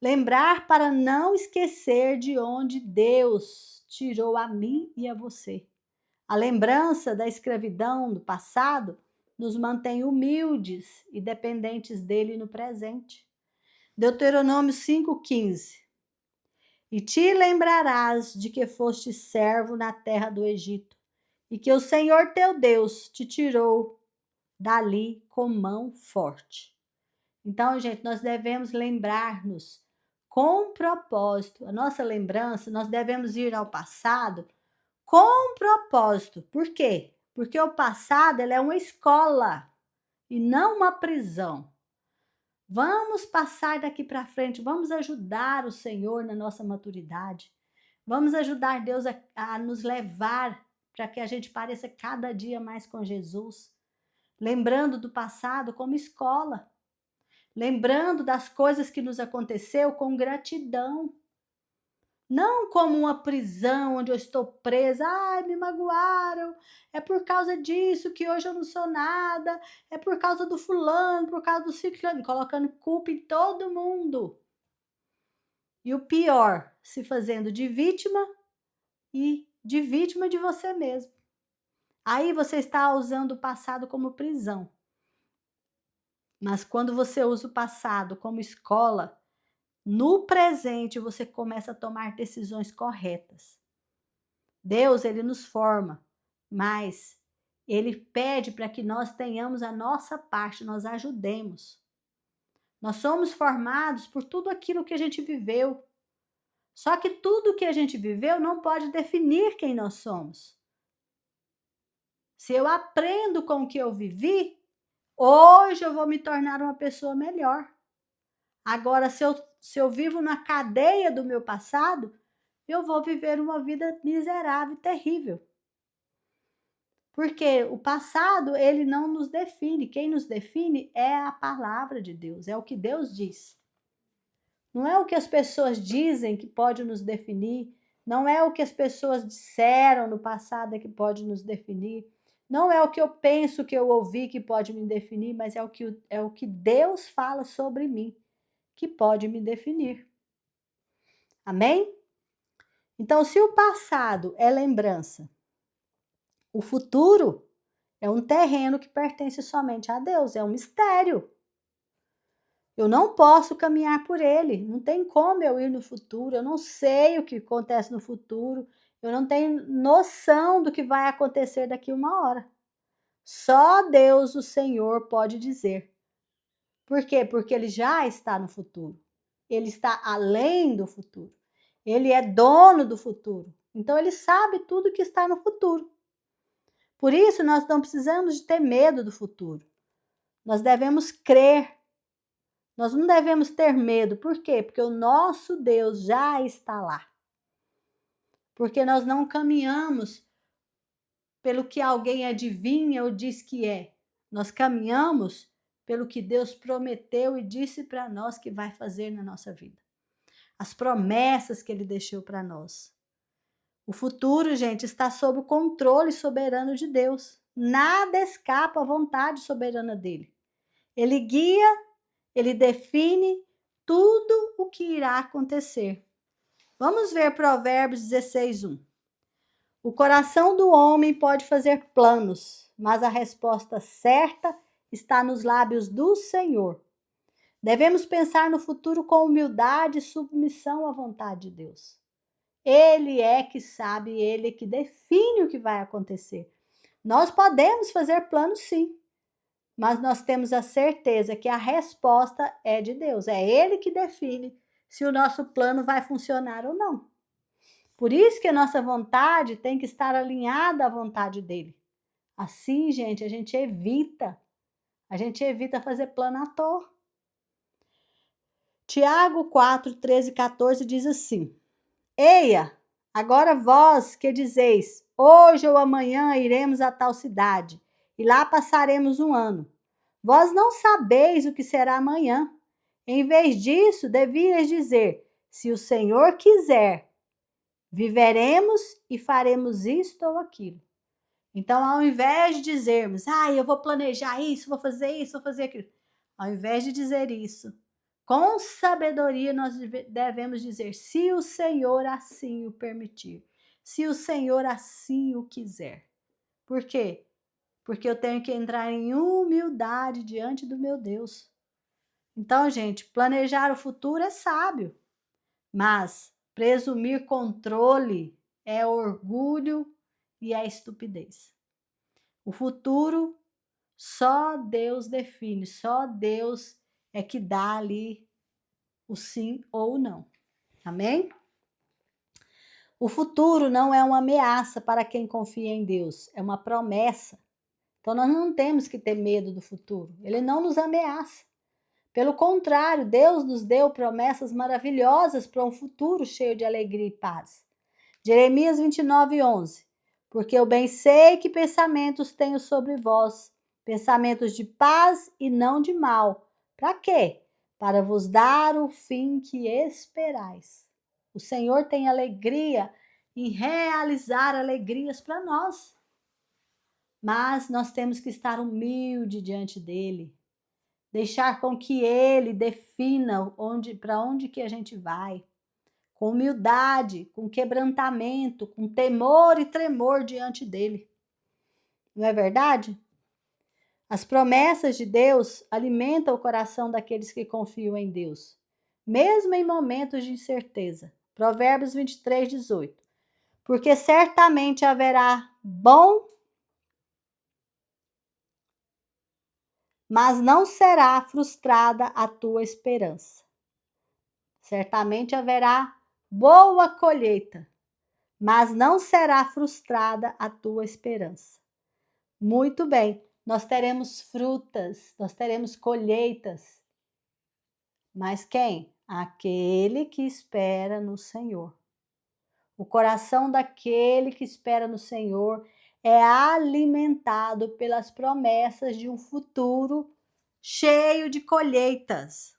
Lembrar para não esquecer de onde Deus tirou a mim e a você. A lembrança da escravidão do passado nos mantém humildes e dependentes dele no presente. Deuteronômio 5:15. E te lembrarás de que foste servo na terra do Egito, e que o Senhor teu Deus te tirou dali com mão forte. Então, gente, nós devemos lembrar-nos com propósito. A nossa lembrança, nós devemos ir ao passado com propósito. Por quê? Porque o passado é uma escola e não uma prisão. Vamos passar daqui para frente, vamos ajudar o Senhor na nossa maturidade. Vamos ajudar Deus a nos levar para que a gente pareça cada dia mais com Jesus. Lembrando do passado como escola. Lembrando das coisas que nos aconteceu com gratidão. Não como uma prisão onde eu estou presa. Ai, me magoaram. É por causa disso que hoje eu não sou nada. É por causa do fulano, por causa do ciclano. Colocando culpa em todo mundo. E o pior, se fazendo de vítima e de vítima de você mesmo. Aí você está usando o passado como prisão. Mas quando você usa o passado como escola, no presente você começa a tomar decisões corretas. Deus, ele nos forma, mas ele pede para que nós tenhamos a nossa parte, nós ajudemos. Nós somos formados por tudo aquilo que a gente viveu. Só que tudo que a gente viveu não pode definir quem nós somos. Se eu aprendo com o que eu vivi, hoje eu vou me tornar uma pessoa melhor. Agora, se eu vivo na cadeia do meu passado, eu vou viver uma vida miserável e terrível. Porque o passado, ele não nos define. Quem nos define é a palavra de Deus, é o que Deus diz. Não é o que as pessoas dizem que pode nos definir, não é o que as pessoas disseram no passado que pode nos definir, não é o que eu penso que eu ouvi que pode me definir, mas é o que Deus fala sobre mim que pode me definir. Amém? Então, se o passado é lembrança, o futuro é um terreno que pertence somente a Deus, é um mistério. Eu não posso caminhar por ele, não tem como eu ir no futuro, eu não sei o que acontece no futuro, eu não tenho noção do que vai acontecer daqui uma hora. Só Deus, o Senhor, pode dizer. Por quê? Porque ele já está no futuro. Ele está além do futuro. Ele é dono do futuro. Então ele sabe tudo que está no futuro. Por isso nós não precisamos de ter medo do futuro. Nós devemos crer. Nós não devemos ter medo. Por quê? Porque o nosso Deus já está lá. Porque nós não caminhamos pelo que alguém adivinha ou diz que é. Nós caminhamos pelo que Deus prometeu e disse para nós que vai fazer na nossa vida. As promessas que ele deixou para nós. O futuro, gente, está sob o controle soberano de Deus. Nada escapa à vontade soberana dele. Ele guia, ele define tudo o que irá acontecer. Vamos ver Provérbios 16:1. O coração do homem pode fazer planos, mas a resposta certa está nos lábios do Senhor. Devemos pensar no futuro com humildade e submissão à vontade de Deus. Ele é que sabe, ele é que define o que vai acontecer. Nós podemos fazer planos, sim, mas nós temos a certeza que a resposta é de Deus. É ele que define se o nosso plano vai funcionar ou não. Por isso que a nossa vontade tem que estar alinhada à vontade dele. Assim, gente, a gente evita fazer plano à toa. Tiago 4, 13 e 14 diz assim: Eia, agora vós que dizeis, hoje ou amanhã iremos a tal cidade, e lá passaremos um ano. Vós não sabeis o que será amanhã. Em vez disso, devíeis dizer, se o Senhor quiser, viveremos e faremos isto ou aquilo. Então, ao invés de dizermos, eu vou planejar isso, vou fazer aquilo. Ao invés de dizer isso, com sabedoria nós devemos dizer, se o Senhor assim o permitir, se o Senhor assim o quiser. Por quê? Porque eu tenho que entrar em humildade diante do meu Deus. Então, gente, planejar o futuro é sábio, mas presumir controle é orgulho e é estupidez. O futuro só Deus define, só Deus é que dá ali o sim ou o não. Amém? O futuro não é uma ameaça para quem confia em Deus, é uma promessa. Então nós não temos que ter medo do futuro. Ele não nos ameaça. Pelo contrário, Deus nos deu promessas maravilhosas para um futuro cheio de alegria e paz. Jeremias 29:11. Porque eu bem sei que pensamentos tenho sobre vós, pensamentos de paz e não de mal. Para quê? Para vos dar o fim que esperais. O Senhor tem alegria em realizar alegrias para nós. Mas nós temos que estar humilde diante dele. Deixar com que ele defina para onde que a gente vai. com humildade, com quebrantamento, com temor e tremor diante dele. Não é verdade? As promessas de Deus alimentam o coração daqueles que confiam em Deus, mesmo em momentos de incerteza. Provérbios 23, 18. Porque certamente haverá bom, mas não será frustrada a tua esperança. Certamente haverá boa colheita, mas não será frustrada a tua esperança. Muito bem, nós teremos frutas, nós teremos colheitas. Mas quem? Aquele que espera no Senhor. O coração daquele que espera no Senhor é alimentado pelas promessas de um futuro cheio de colheitas.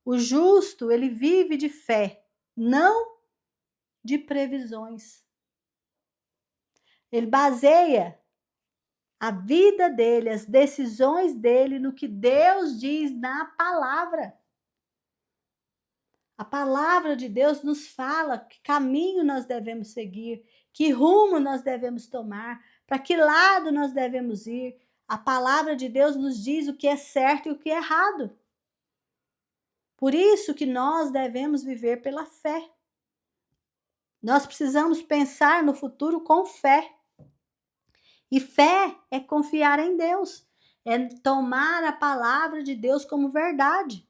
O justo, ele vive de fé, não de previsões. Ele baseia a vida dele, as decisões dele no que Deus diz na palavra. A palavra de Deus nos fala que caminho nós devemos seguir, que rumo nós devemos tomar, para que lado nós devemos ir. A palavra de Deus nos diz o que é certo e o que é errado. Por isso que nós devemos viver pela fé. Nós precisamos pensar no futuro com fé. E fé é confiar em Deus, é tomar a palavra de Deus como verdade.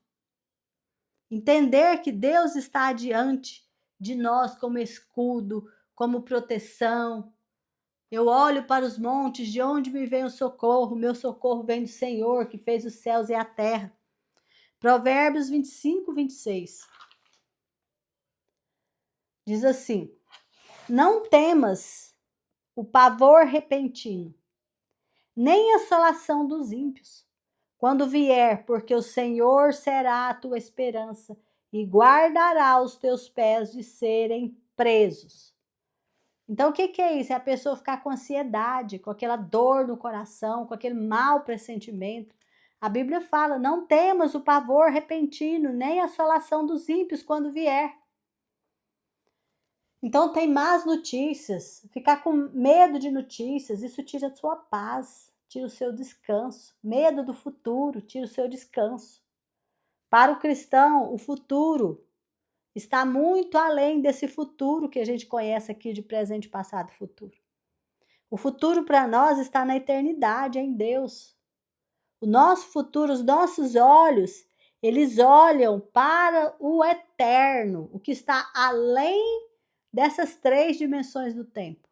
Entender que Deus está diante de nós como escudo, como proteção. Eu olho para os montes, de onde me vem o socorro? Meu socorro vem do Senhor, que fez os céus e a terra. Provérbios 25, 26. Diz assim: não temas o pavor repentino, nem a assolação dos ímpios, quando vier, porque o Senhor será a tua esperança e guardará os teus pés de serem presos. Então, o que é isso? É a pessoa ficar com ansiedade, com aquela dor no coração, com aquele mau pressentimento. A Bíblia fala: não temas o pavor repentino, nem a assolação dos ímpios quando vier. Então, tem más notícias, ficar com medo de notícias, isso tira a sua paz, tira o seu descanso. Medo do futuro, tira o seu descanso. Para o cristão, o futuro está muito além desse futuro que a gente conhece aqui de presente, passado e futuro. O futuro para nós está na eternidade, em Deus. O nosso futuro, os nossos olhos, eles olham para o eterno, o que está além dessas 3 dimensões do tempo.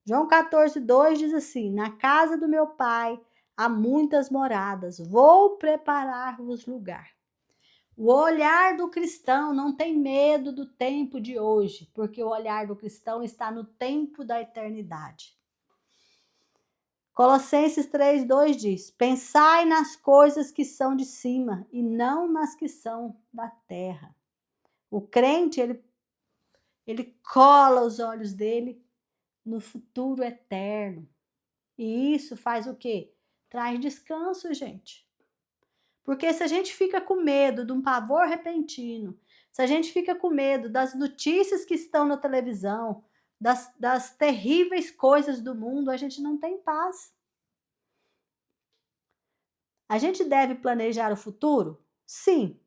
João 14, 2 diz assim: na casa do meu pai há muitas moradas, vou preparar-vos lugar. O olhar do cristão não tem medo do tempo de hoje, porque o olhar do cristão está no tempo da eternidade. Colossenses 3, 2 diz: pensai nas coisas que são de cima e não nas que são da terra. O crente, ele cola os olhos dele no futuro eterno. E isso faz o quê? Traz descanso, gente. Porque se a gente fica com medo de um pavor repentino, se a gente fica com medo das notícias que estão na televisão, das terríveis coisas do mundo, a gente não tem paz. A gente deve planejar o futuro? Sim,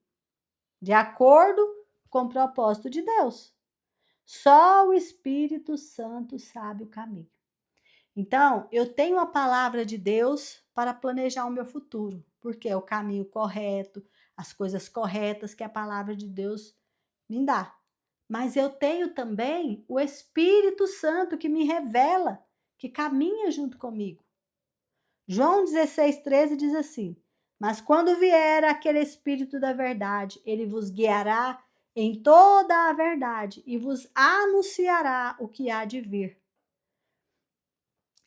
de acordo com o propósito de Deus. Só o Espírito Santo sabe o caminho. Então, eu tenho a palavra de Deus para planejar o meu futuro, porque é o caminho correto, as coisas corretas que a palavra de Deus me dá. Mas eu tenho também o Espírito Santo que me revela, que caminha junto comigo. João 16, 13 diz assim: mas quando vier aquele Espírito da verdade, ele vos guiará em toda a verdade e vos anunciará o que há de vir.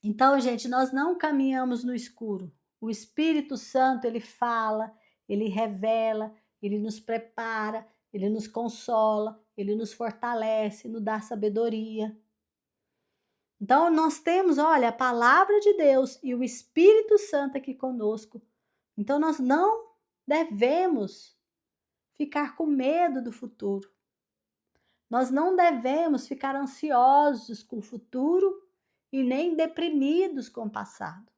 Então, gente, nós não caminhamos no escuro. O Espírito Santo, ele fala, ele revela, ele nos prepara, ele nos consola, ele nos fortalece, nos dá sabedoria. Então, nós temos, olha, a palavra de Deus e o Espírito Santo aqui conosco. Então, nós não devemos ficar com medo do futuro. Nós não devemos ficar ansiosos com o futuro e nem deprimidos com o passado.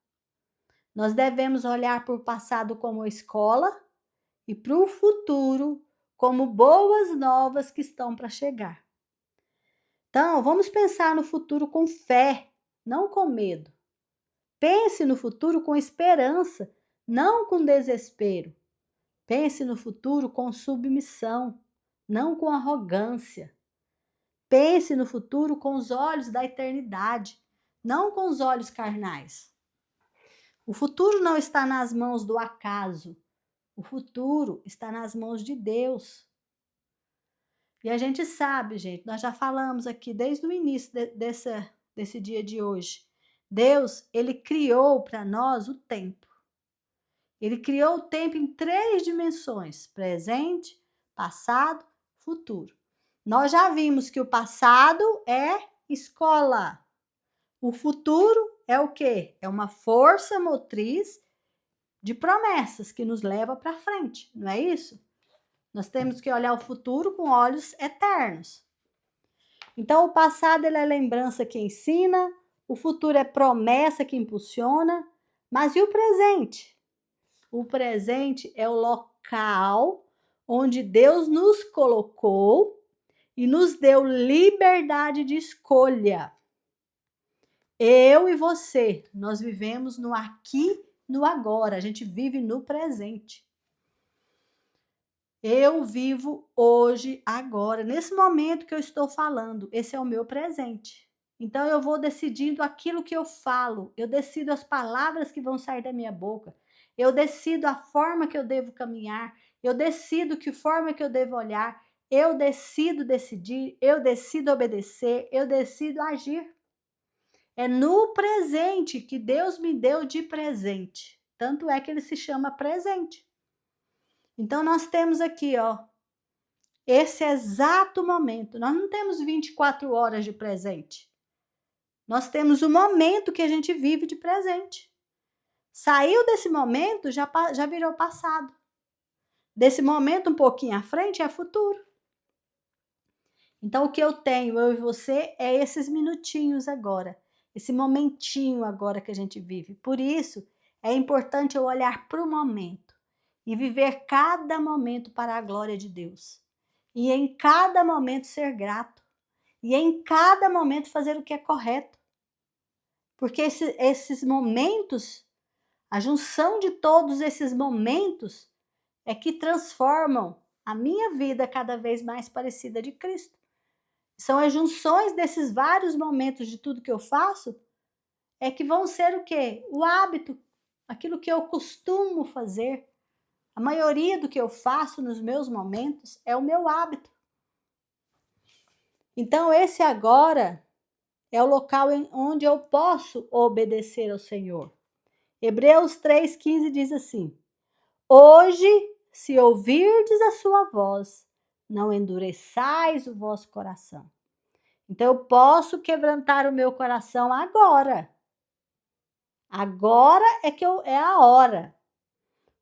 Nós devemos olhar para o passado como escola e para o futuro como boas novas que estão para chegar. Então, vamos pensar no futuro com fé, não com medo. Pense no futuro com esperança, não com desespero. Pense no futuro com submissão, não com arrogância. Pense no futuro com os olhos da eternidade, não com os olhos carnais. O futuro não está nas mãos do acaso. O futuro está nas mãos de Deus. E a gente sabe, gente, nós já falamos aqui desde o início desse dia de hoje. Deus, ele criou para nós o tempo. Ele criou o tempo em 3 dimensões: presente, passado, futuro. Nós já vimos que o passado é escola. O futuro é o quê? É uma força motriz de promessas que nos leva para frente, não é isso? Nós temos que olhar o futuro com olhos eternos. Então, o passado ele é lembrança que ensina, o futuro é promessa que impulsiona, mas e o presente? O presente é o local onde Deus nos colocou e nos deu liberdade de escolha. Eu e você, nós vivemos no aqui, no agora, a gente vive no presente. Eu vivo hoje, agora, nesse momento que eu estou falando, esse é o meu presente. Então eu vou decidindo aquilo que eu falo, eu decido as palavras que vão sair da minha boca, eu decido a forma que eu devo caminhar, eu decido que forma que eu devo olhar, eu decido decidir, eu decido obedecer, eu decido agir. É no presente que Deus me deu de presente. Tanto é que ele se chama presente. Então nós temos aqui, ó, esse exato momento. Nós não temos 24 horas de presente. Nós temos o momento que a gente vive de presente. Saiu desse momento, já virou passado. Desse momento um pouquinho à frente é futuro. Então o que eu tenho, eu e você, é esses minutinhos agora. Esse momentinho agora que a gente vive. Por isso, é importante eu olhar para o momento e viver cada momento para a glória de Deus. E em cada momento ser grato. E em cada momento fazer o que é correto. Porque esses momentos, a junção de todos esses momentos é que transformam a minha vida cada vez mais parecida de Cristo. São as junções desses vários momentos de tudo que eu faço é que vão ser o quê? O hábito, aquilo que eu costumo fazer. A maioria do que eu faço nos meus momentos é o meu hábito. Então, esse agora é o local onde eu posso obedecer ao Senhor. Hebreus 3,15 diz assim: hoje, se ouvirdes a sua voz, não endureçais o vosso coração. Então, eu posso quebrantar o meu coração agora. Agora é a hora.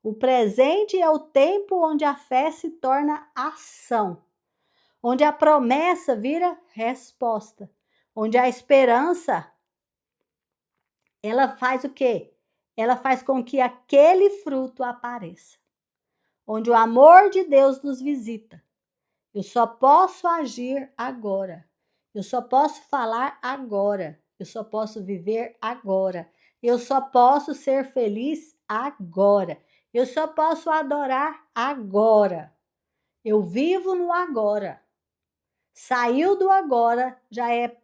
O presente é o tempo onde a fé se torna ação, onde a promessa vira resposta, onde a esperança, ela faz o quê? Ela faz com que aquele fruto apareça, onde o amor de Deus nos visita. Eu só posso agir agora, eu só posso falar agora, eu só posso viver agora, eu só posso ser feliz agora, eu só posso adorar agora. Eu vivo no agora. Saiu do agora, já é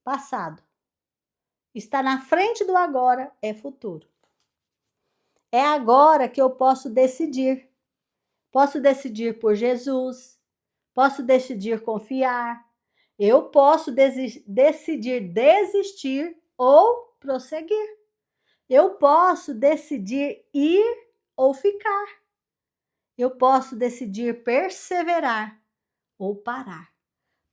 passado. Está na frente do agora, é futuro. É agora que eu posso decidir. Posso decidir por Jesus, posso decidir confiar, eu posso decidir desistir ou prosseguir. Eu posso decidir ir ou ficar. Eu posso decidir perseverar ou parar.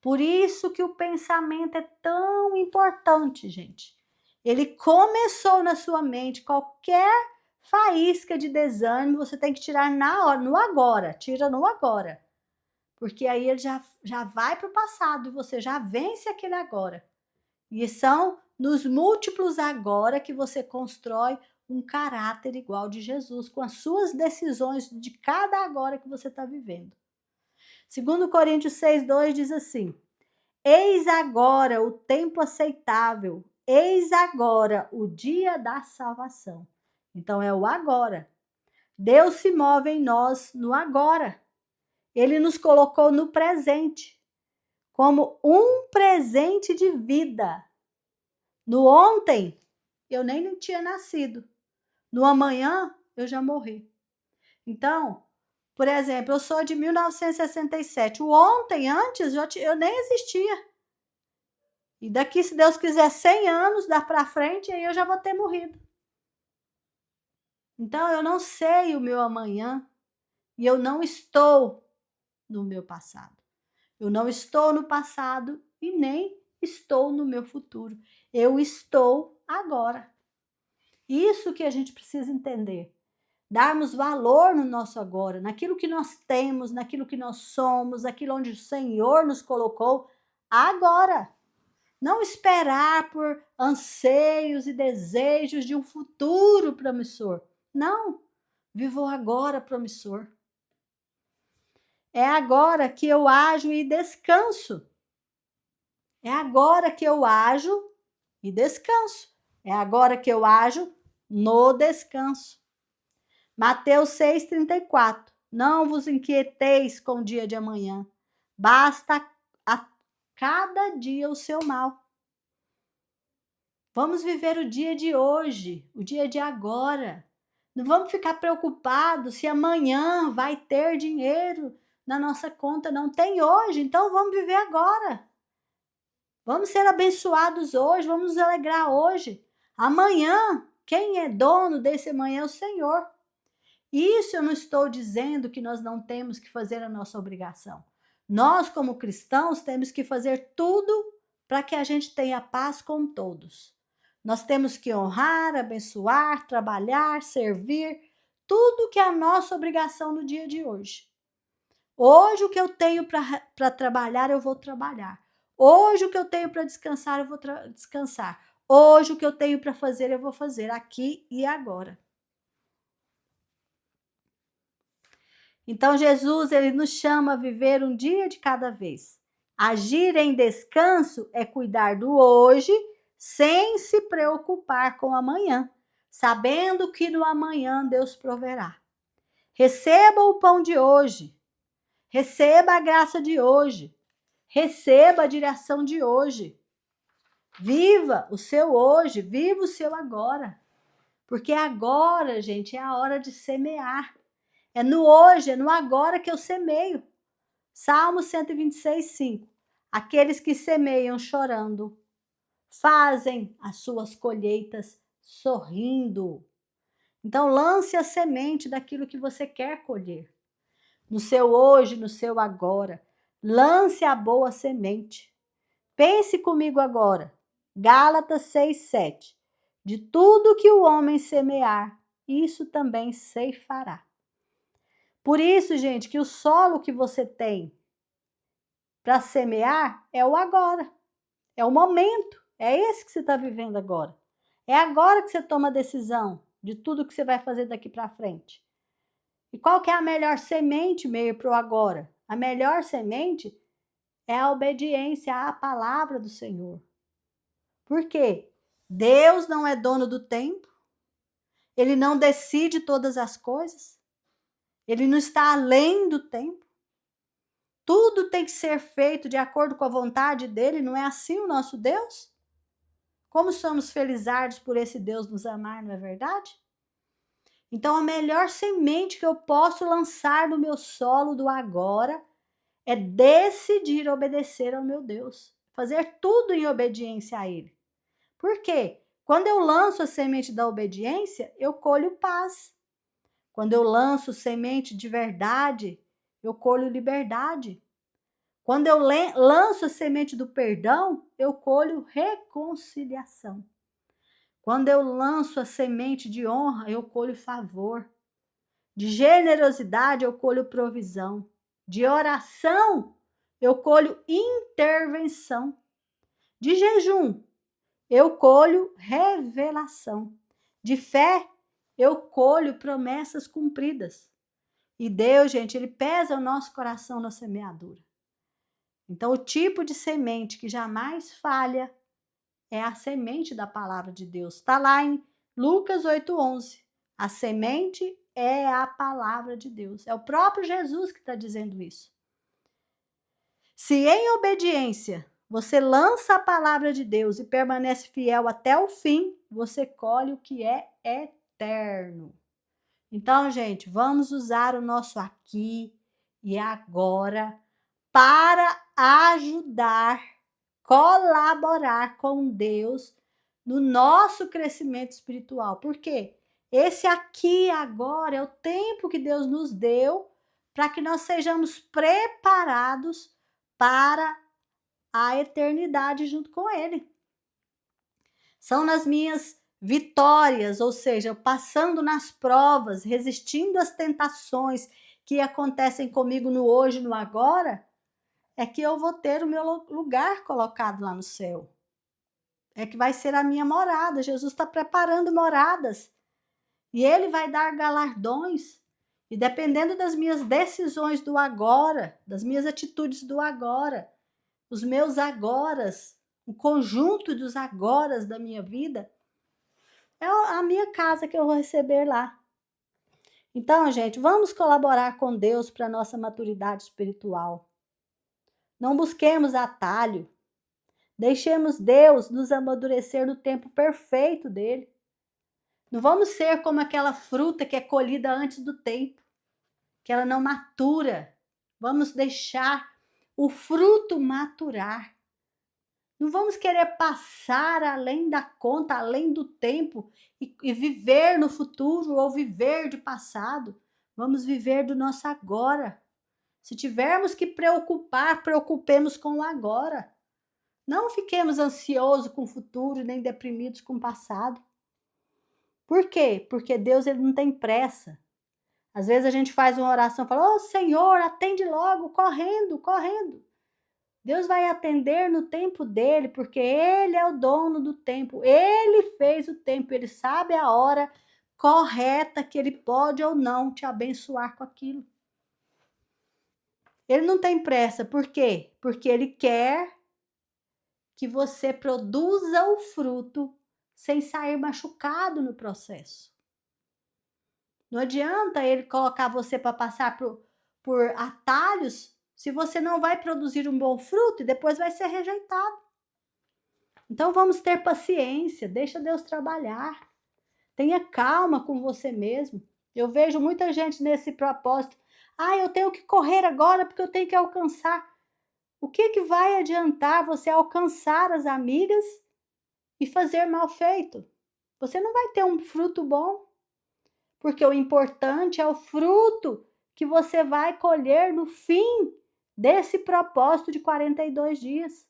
Por isso que o pensamento é tão importante, gente. Ele começou na sua mente, qualquer faísca de desânimo você tem que tirar na hora, no agora, tira no agora. porque aí ele já vai para o passado e você já vence aquele agora. E são nos múltiplos agora que você constrói um caráter igual de Jesus, com as suas decisões de cada agora que você está vivendo. Segundo Coríntios 6:2 diz assim: eis agora o tempo aceitável, eis agora o dia da salvação. Então é o agora. Deus se move em nós no agora. Ele nos colocou no presente, como um presente de vida. No ontem, eu nem tinha nascido. No amanhã, eu já morri. Então, por exemplo, eu sou de 1967. O ontem, antes, eu nem existia. E daqui, se Deus quiser, 100 anos, dar para frente, aí eu já vou ter morrido. Então, eu não sei o meu amanhã e eu não estou no meu passado. Eu não estou no passado e nem estou no meu futuro. Eu estou agora. Isso que a gente precisa entender. Darmos valor no nosso agora, naquilo que nós temos, naquilo que nós somos, naquilo onde o Senhor nos colocou agora. Não esperar por anseios e desejos de um futuro promissor. Não. Viva o agora promissor. É agora que eu ajo e descanso. É agora que eu ajo e descanso. É agora que eu ajo no descanso. Mateus 6,34. Não vos inquieteis com o dia de amanhã. Basta a cada dia o seu mal. Vamos viver o dia de hoje, o dia de agora. Não vamos ficar preocupados se amanhã vai ter dinheiro na nossa conta. Não tem hoje, então vamos viver agora. Vamos ser abençoados hoje, vamos nos alegrar hoje. Amanhã, quem é dono desse amanhã é o Senhor. Isso eu não estou dizendo que nós não temos que fazer a nossa obrigação. Nós, como cristãos, temos que fazer tudo para que a gente tenha paz com todos. Nós temos que honrar, abençoar, trabalhar, servir, tudo que é a nossa obrigação no dia de hoje. Hoje o que eu tenho para trabalhar, eu vou trabalhar. Hoje o que eu tenho para descansar, eu vou descansar. Hoje o que eu tenho para fazer, eu vou fazer aqui e agora. Então Jesus, ele nos chama a viver um dia de cada vez. Agir em descanso é cuidar do hoje sem se preocupar com o amanhã, sabendo que no amanhã Deus proverá. Receba o pão de hoje. Receba a graça de hoje. Receba a direção de hoje. Viva o seu hoje, viva o seu agora. Porque agora, gente, é a hora de semear. É no hoje, é no agora que eu semeio. Salmo 126:5. Aqueles que semeiam chorando, fazem as suas colheitas sorrindo. Então, lance a semente daquilo que você quer colher. No seu hoje, no seu agora. Lance a boa semente. Pense comigo agora. Gálatas 6:7. De tudo que o homem semear, isso também ceifará. Por isso, gente, que o solo que você tem para semear é o agora. É o momento. É esse que você está vivendo agora. É agora que você toma a decisão de tudo que você vai fazer daqui para frente. E qual que é a melhor semente meio para o agora? A melhor semente é a obediência à palavra do Senhor. Por quê? Deus não é dono do tempo. Ele não decide todas as coisas. Ele não está além do tempo. Tudo tem que ser feito de acordo com a vontade dele. Não é assim o nosso Deus? Como somos felizardos por esse Deus nos amar, não é verdade? Então, a melhor semente que eu posso lançar no meu solo do agora é decidir obedecer ao meu Deus. Fazer tudo em obediência a Ele. Por quê? Quando eu lanço a semente da obediência, eu colho paz. Quando eu lanço semente de verdade, eu colho liberdade. Quando eu lanço a semente do perdão, eu colho reconciliação. Quando eu lanço a semente de honra, eu colho favor. De generosidade, eu colho provisão. De oração, eu colho intervenção. De jejum, eu colho revelação. De fé, eu colho promessas cumpridas. E Deus, gente, ele pesa o nosso coração na semeadura. Então, o tipo de semente que jamais falha é a semente da palavra de Deus. Está lá em Lucas 8:11. A semente é a palavra de Deus. É o próprio Jesus que está dizendo isso. Se em obediência você lança a palavra de Deus e permanece fiel até o fim, você colhe o que é eterno. Então, gente, vamos usar o nosso aqui e agora para ajudar, colaborar com Deus no nosso crescimento espiritual. Por quê? Esse aqui e agora é o tempo que Deus nos deu para que nós sejamos preparados para a eternidade junto com Ele. São nas minhas vitórias, ou seja, passando nas provas, resistindo às tentações que acontecem comigo no hoje, no agora, é que eu vou ter o meu lugar colocado lá no céu. É que vai ser a minha morada. Jesus está preparando moradas. E Ele vai dar galardões. E dependendo das minhas decisões do agora, das minhas atitudes do agora, os meus agoras, o conjunto dos agoras da minha vida, é a minha casa que eu vou receber lá. Então, gente, vamos colaborar com Deus para a nossa maturidade espiritual. Não busquemos atalho. Deixemos Deus nos amadurecer no tempo perfeito dele. Não vamos ser como aquela fruta que é colhida antes do tempo, que ela não matura. Vamos deixar o fruto maturar. Não vamos querer passar além da conta, além do tempo e viver no futuro ou viver de passado. Vamos viver do nosso agora. Se tivermos que preocupar, preocupemos com o agora. Não fiquemos ansiosos com o futuro, nem deprimidos com o passado. Por quê? Porque Deus ele não tem pressa. Às vezes a gente faz uma oração e fala, Senhor, atende logo, correndo, correndo. Deus vai atender no tempo dele, porque ele é o dono do tempo. Ele fez o tempo, ele sabe a hora correta que ele pode ou não te abençoar com aquilo. Ele não tem pressa, por quê? Porque ele quer que você produza o fruto sem sair machucado no processo. Não adianta ele colocar você para passar por atalhos se você não vai produzir um bom fruto e depois vai ser rejeitado. Então vamos ter paciência, deixa Deus trabalhar. Tenha calma com você mesmo. Eu vejo muita gente nesse propósito. Eu tenho que correr agora porque eu tenho que alcançar. O que vai adiantar você alcançar as amigas e fazer mal feito? Você não vai ter um fruto bom. Porque o importante é o fruto que você vai colher no fim desse propósito de 42 dias.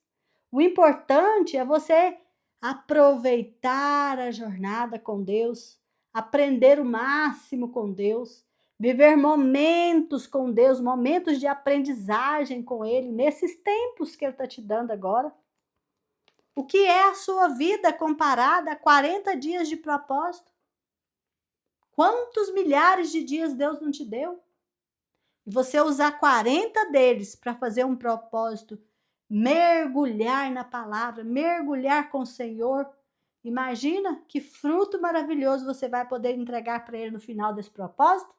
O importante é você aproveitar a jornada com Deus, aprender o máximo com Deus, viver momentos com Deus, momentos de aprendizagem com Ele, nesses tempos que Ele está te dando agora. O que é a sua vida comparada a 40 dias de propósito? Quantos milhares de dias Deus não te deu? E você usar 40 deles para fazer um propósito, mergulhar na palavra, mergulhar com o Senhor. Imagina que fruto maravilhoso você vai poder entregar para Ele no final desse propósito.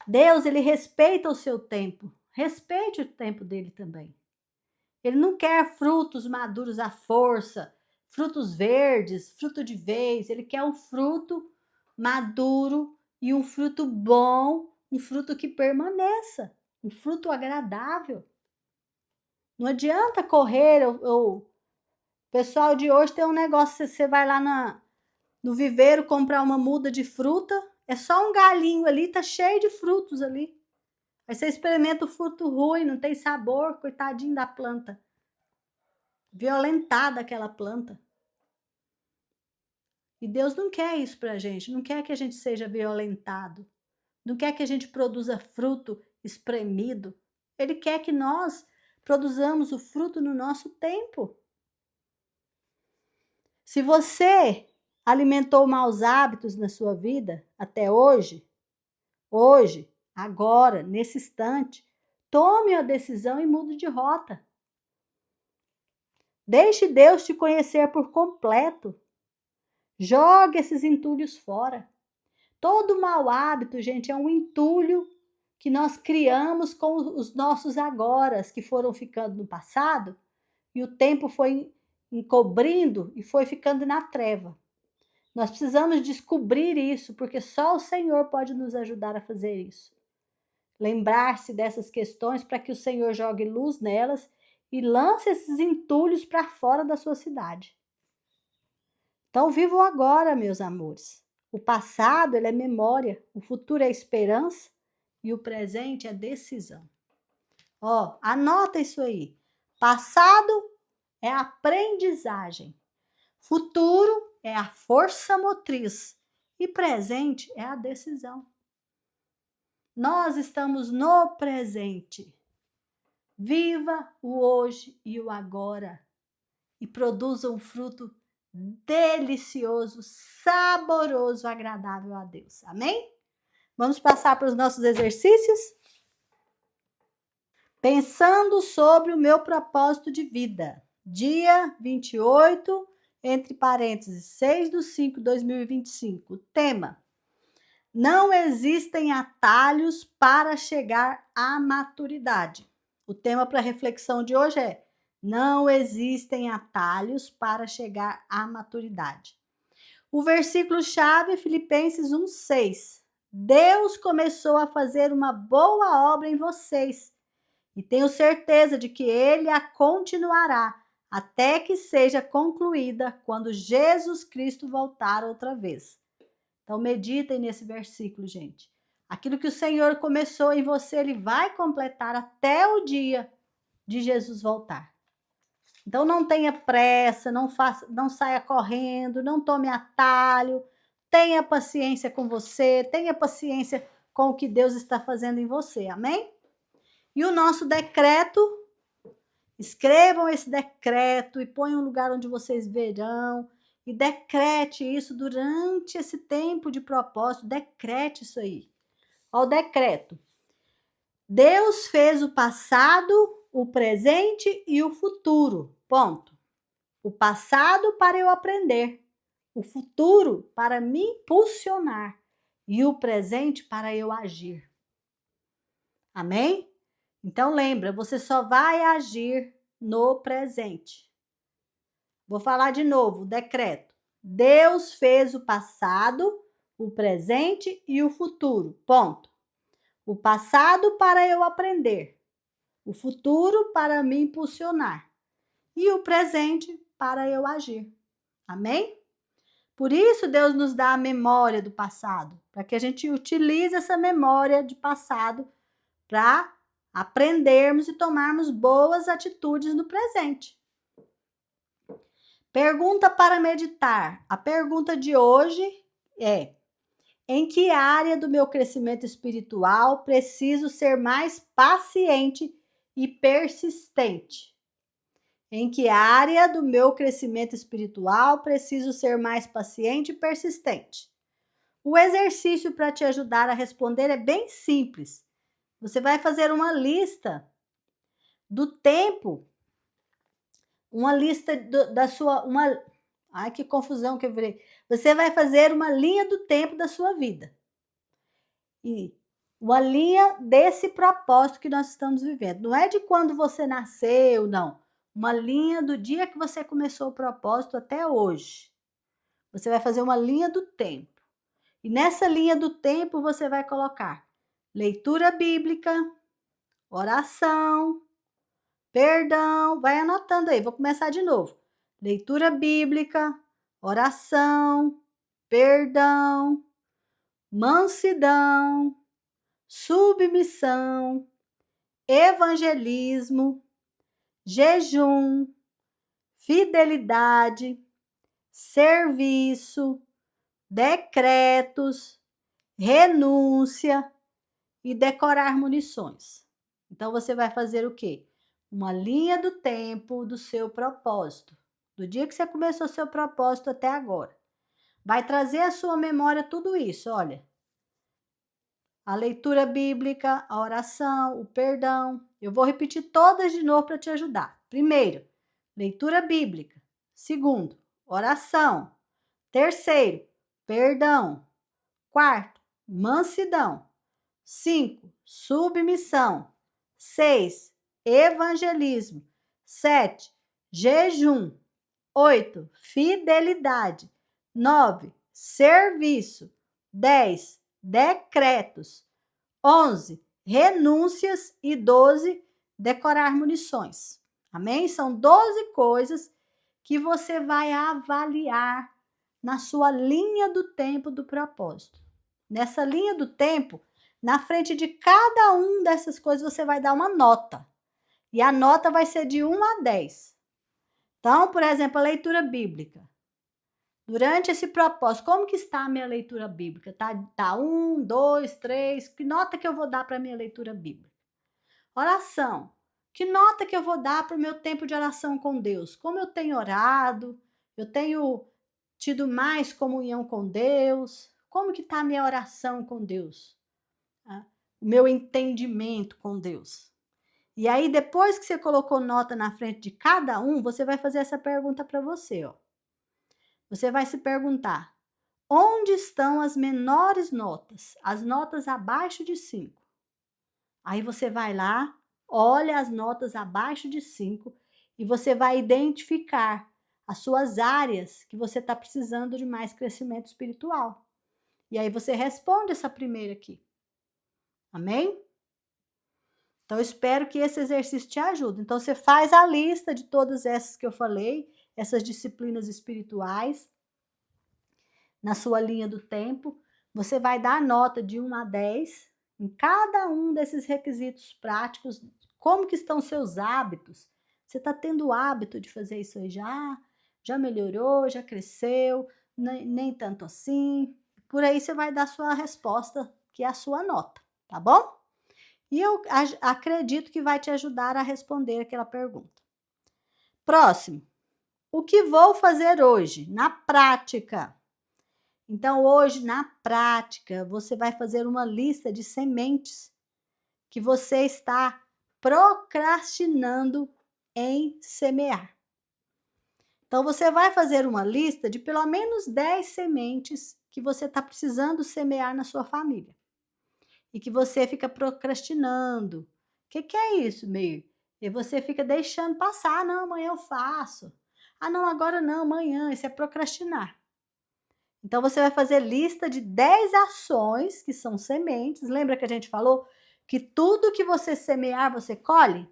Deus, Ele respeita o seu tempo. Respeite o tempo dele também. Ele não quer frutos maduros à força, frutos verdes, fruto de vez. Ele quer um fruto maduro e um fruto bom, um fruto que permaneça, um fruto agradável. Não adianta correr, o pessoal de hoje tem um negócio, você vai lá no viveiro comprar uma muda de fruta, é só um galinho ali, tá cheio de frutos ali. Aí você experimenta o fruto ruim, não tem sabor, coitadinho da planta. Violentada aquela planta. E Deus não quer isso pra gente, não quer que a gente seja violentado, não quer que a gente produza fruto espremido. Ele quer que nós produzamos o fruto no nosso tempo. Se você alimentou maus hábitos na sua vida até hoje, agora, nesse instante, tome a decisão e mude de rota. Deixe Deus te conhecer por completo. Jogue esses entulhos fora. Todo mau hábito, gente, é um entulho que nós criamos com os nossos agoras, que foram ficando no passado, e o tempo foi encobrindo e foi ficando na treva. Nós precisamos descobrir isso, porque só o Senhor pode nos ajudar a fazer isso. Lembrar-se dessas questões para que o Senhor jogue luz nelas e lance esses entulhos para fora da sua cidade. Então, viva o agora, meus amores. O passado, ele é memória, o futuro é esperança e o presente é decisão. Ó, anota isso aí. Passado é aprendizagem. Futuro é a força motriz e presente é a decisão. Nós estamos no presente. Viva o hoje e o agora e produza um fruto delicioso, saboroso, agradável a Deus. Amém? Vamos passar para os nossos exercícios? Pensando sobre o meu propósito de vida. Dia 28, entre parênteses, 6/5/2025. Tema: não existem atalhos para chegar à maturidade. O tema para reflexão de hoje é: não existem atalhos para chegar à maturidade. O versículo-chave é Filipenses 1:6. Deus começou a fazer uma boa obra em vocês e tenho certeza de que Ele a continuará até que seja concluída quando Jesus Cristo voltar outra vez. Então, meditem nesse versículo, gente. Aquilo que o Senhor começou em você, Ele vai completar até o dia de Jesus voltar. Então, não tenha pressa, não saia correndo, não tome atalho, tenha paciência com você, tenha paciência com o que Deus está fazendo em você, amém? E o nosso decreto, escrevam esse decreto e ponham um lugar onde vocês verão, e decrete isso durante esse tempo de propósito, decrete isso aí. Ó, o decreto. Deus fez o passado, o presente e o futuro. Ponto. O passado para eu aprender, o futuro para me impulsionar e o presente para eu agir. Amém? Então lembra, você só vai agir no presente. Vou falar de novo, o decreto. Deus fez o passado, o presente e o futuro. Ponto. O passado para eu aprender, o futuro para me impulsionar e o presente para eu agir. Amém? Por isso Deus nos dá a memória do passado, para que a gente utilize essa memória de passado para aprendermos e tomarmos boas atitudes no presente. Pergunta para meditar. A pergunta de hoje é: em que área do meu crescimento espiritual preciso ser mais paciente e persistente? Em que área do meu crescimento espiritual preciso ser mais paciente e persistente? O exercício para te ajudar a responder é bem simples. Você vai fazer uma lista do tempo, uma lista da sua... Ai, que confusão que eu virei. Você vai fazer uma linha do tempo da sua vida. E uma linha desse propósito que nós estamos vivendo. Não é de quando você nasceu, não. Uma linha do dia que você começou o propósito até hoje. Você vai fazer uma linha do tempo. E nessa linha do tempo você vai colocar leitura bíblica, oração, perdão. Vai anotando aí, vou começar de novo. Leitura bíblica, oração, perdão, mansidão, submissão, evangelismo, jejum, fidelidade, serviço, decretos, renúncia, e decorar munições. Então você vai fazer o quê? Uma linha do tempo do seu propósito, do dia que você começou seu propósito até agora. Vai trazer à sua memória tudo isso, olha. A leitura bíblica, a oração, o perdão. Eu vou repetir todas de novo para te ajudar. Primeiro, leitura bíblica. Segundo, oração. Terceiro, perdão. Quarto, mansidão. 5, submissão. 6, evangelismo. 7, jejum. 8, fidelidade. 9, serviço. 10, decretos. 11, renúncias. E 12, decorar munições. Amém? São 12 coisas que você vai avaliar na sua linha do tempo do propósito. Nessa linha do tempo, na frente de cada um dessas coisas, você vai dar uma nota. E a nota vai ser de 1 a 10. Então, por exemplo, a leitura bíblica. Durante esse propósito, como que está a minha leitura bíblica? Tá 1, 2, 3. Que nota que eu vou dar para a minha leitura bíblica? Oração. Que nota que eu vou dar para o meu tempo de oração com Deus? Como eu tenho orado? Eu tenho tido mais comunhão com Deus? Como que está a minha oração com Deus? O meu entendimento com Deus? E aí, depois que você colocou nota na frente de cada um, você vai fazer essa pergunta para você, ó. Você vai se perguntar: onde estão as menores notas? As notas abaixo de 5. Aí você vai lá, olha as notas abaixo de 5 e você vai identificar as suas áreas que você está precisando de mais crescimento espiritual. E aí você responde essa primeira aqui. Amém? Então, eu espero que esse exercício te ajude. Então, você faz a lista de todas essas que eu falei, essas disciplinas espirituais, na sua linha do tempo. Você vai dar a nota de 1 a 10 em cada um desses requisitos práticos. Como que estão seus hábitos? Você está tendo o hábito de fazer isso aí já? Já melhorou? Já cresceu? Nem tanto assim? Por aí você vai dar a sua resposta, que é a sua nota, tá bom? E eu acredito que vai te ajudar a responder aquela pergunta. Próximo. O que vou fazer hoje? Na prática. Então, hoje, na prática, você vai fazer uma lista de sementes que você está procrastinando em semear. Então, você vai fazer uma lista de pelo menos 10 sementes que você está precisando semear na sua família. E que você fica procrastinando. O que é isso, Meir? E você fica deixando passar. Não, amanhã eu faço. Ah, não, agora não, amanhã. Isso é procrastinar. Então, você vai fazer lista de 10 ações que são sementes. Lembra que a gente falou que tudo que você semear, você colhe?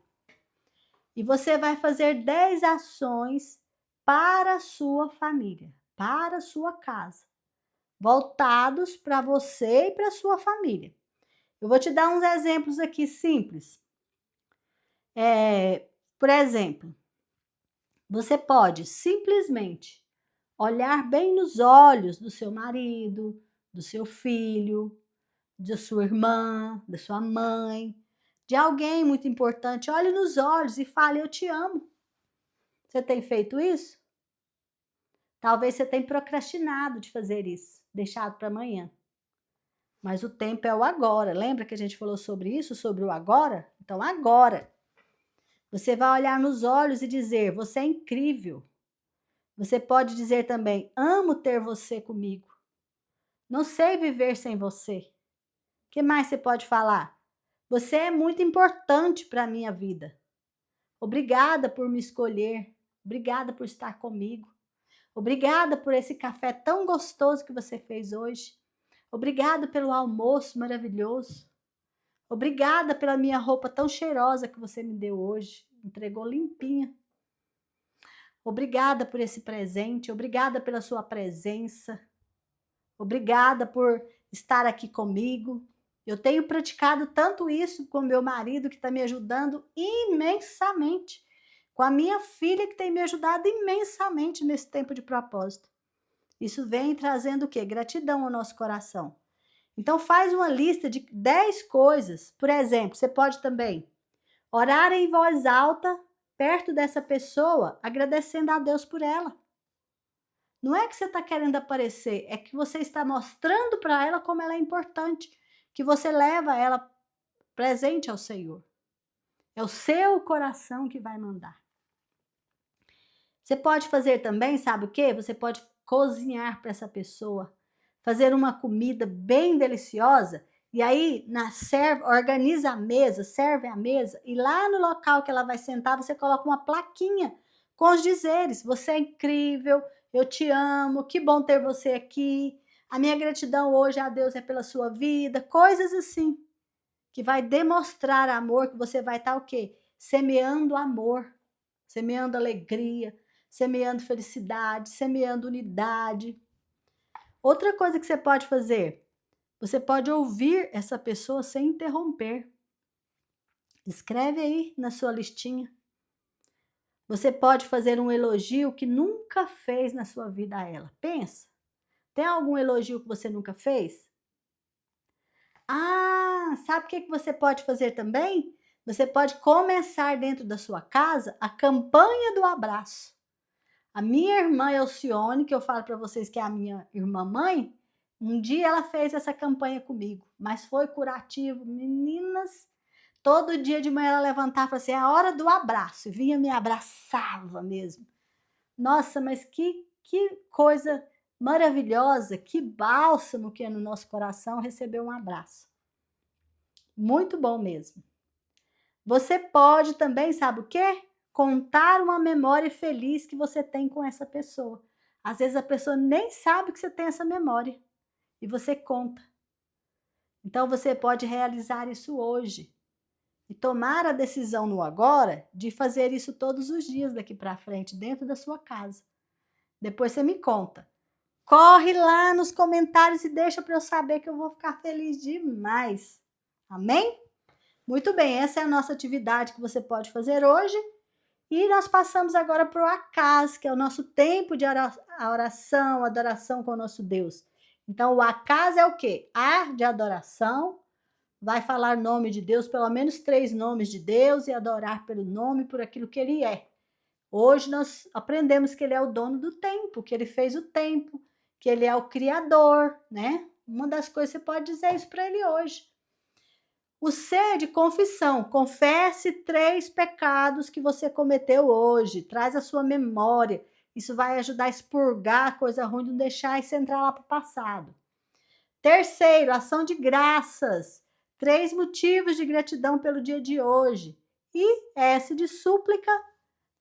E você vai fazer 10 ações para a sua família, para a sua casa, voltados para você e para a sua família. Eu vou te dar uns exemplos aqui simples. Por exemplo, você pode simplesmente olhar bem nos olhos do seu marido, do seu filho, da sua irmã, da sua mãe, de alguém muito importante. Olhe nos olhos e fale: eu te amo. Você tem feito isso? Talvez você tenha procrastinado de fazer isso, deixado para amanhã. Mas o tempo é o agora. Lembra que a gente falou sobre isso, sobre o agora? Então, agora. Você vai olhar nos olhos e dizer: você é incrível. Você pode dizer também: amo ter você comigo. Não sei viver sem você. O que mais você pode falar? Você é muito importante para a minha vida. Obrigada por me escolher. Obrigada por estar comigo. Obrigada por esse café tão gostoso que você fez hoje. Obrigada pelo almoço maravilhoso. Obrigada pela minha roupa tão cheirosa que você me deu hoje. Entregou limpinha. Obrigada por esse presente. Obrigada pela sua presença. Obrigada por estar aqui comigo. Eu tenho praticado tanto isso com meu marido, que está me ajudando imensamente. Com a minha filha, que tem me ajudado imensamente nesse tempo de propósito. Isso vem trazendo o quê? Gratidão ao nosso coração. Então faz uma lista de 10 coisas. Por exemplo, você pode também orar em voz alta perto dessa pessoa, agradecendo a Deus por ela. Não é que você está querendo aparecer, é que você está mostrando para ela como ela é importante, que você leva ela presente ao Senhor. É o seu coração que vai mandar. Você pode fazer também, sabe o quê? Você pode cozinhar para essa pessoa, fazer uma comida bem deliciosa, e aí organiza a mesa, serve a mesa, e lá no local que ela vai sentar, você coloca uma plaquinha com os dizeres: você é incrível, eu te amo, que bom ter você aqui, a minha gratidão hoje a Deus é pela sua vida, coisas assim, que vai demonstrar amor, que você vai estar o quê? Semeando amor, semeando alegria, semeando felicidade, semeando unidade. Outra coisa que você pode fazer, você pode ouvir essa pessoa sem interromper. Escreve aí na sua listinha. Você pode fazer um elogio que nunca fez na sua vida a ela. Pensa. Tem algum elogio que você nunca fez? Ah, sabe o que você pode fazer também? Você pode começar dentro da sua casa a campanha do abraço. A minha irmã Elcione, que eu falo para vocês que é a minha irmã mãe, um dia ela fez essa campanha comigo, mas foi curativo. Meninas, todo dia de manhã ela levantava e falava assim, é a hora do abraço, e vinha me abraçava mesmo. Nossa, mas que coisa maravilhosa, que bálsamo que é no nosso coração receber um abraço. Muito bom mesmo. Você pode também, sabe o quê? Contar uma memória feliz que você tem com essa pessoa. Às vezes a pessoa nem sabe que você tem essa memória e você conta. Então você pode realizar isso hoje e tomar a decisão no agora de fazer isso todos os dias daqui para frente, dentro da sua casa. Depois você me conta. Corre lá nos comentários e deixa para eu saber que eu vou ficar feliz demais. Amém? Muito bem, essa é a nossa atividade que você pode fazer hoje. E nós passamos agora para o Acaz, que é o nosso tempo de oração, adoração com o nosso Deus. Então, o Acaz é o quê? A de adoração, vai falar nome de Deus, pelo menos 3 nomes de Deus, e adorar pelo nome, por aquilo que Ele é. Hoje nós aprendemos que Ele é o dono do tempo, que Ele fez o tempo, que Ele é o Criador, né? Uma das coisas você pode dizer isso para Ele hoje. O C é de confissão. Confesse 3 pecados que você cometeu hoje. Traz a sua memória. Isso vai ajudar a expurgar a coisa ruim, não deixar isso entrar lá para o passado. Terceiro, ação de graças. 3 motivos de gratidão pelo dia de hoje. E S de súplica.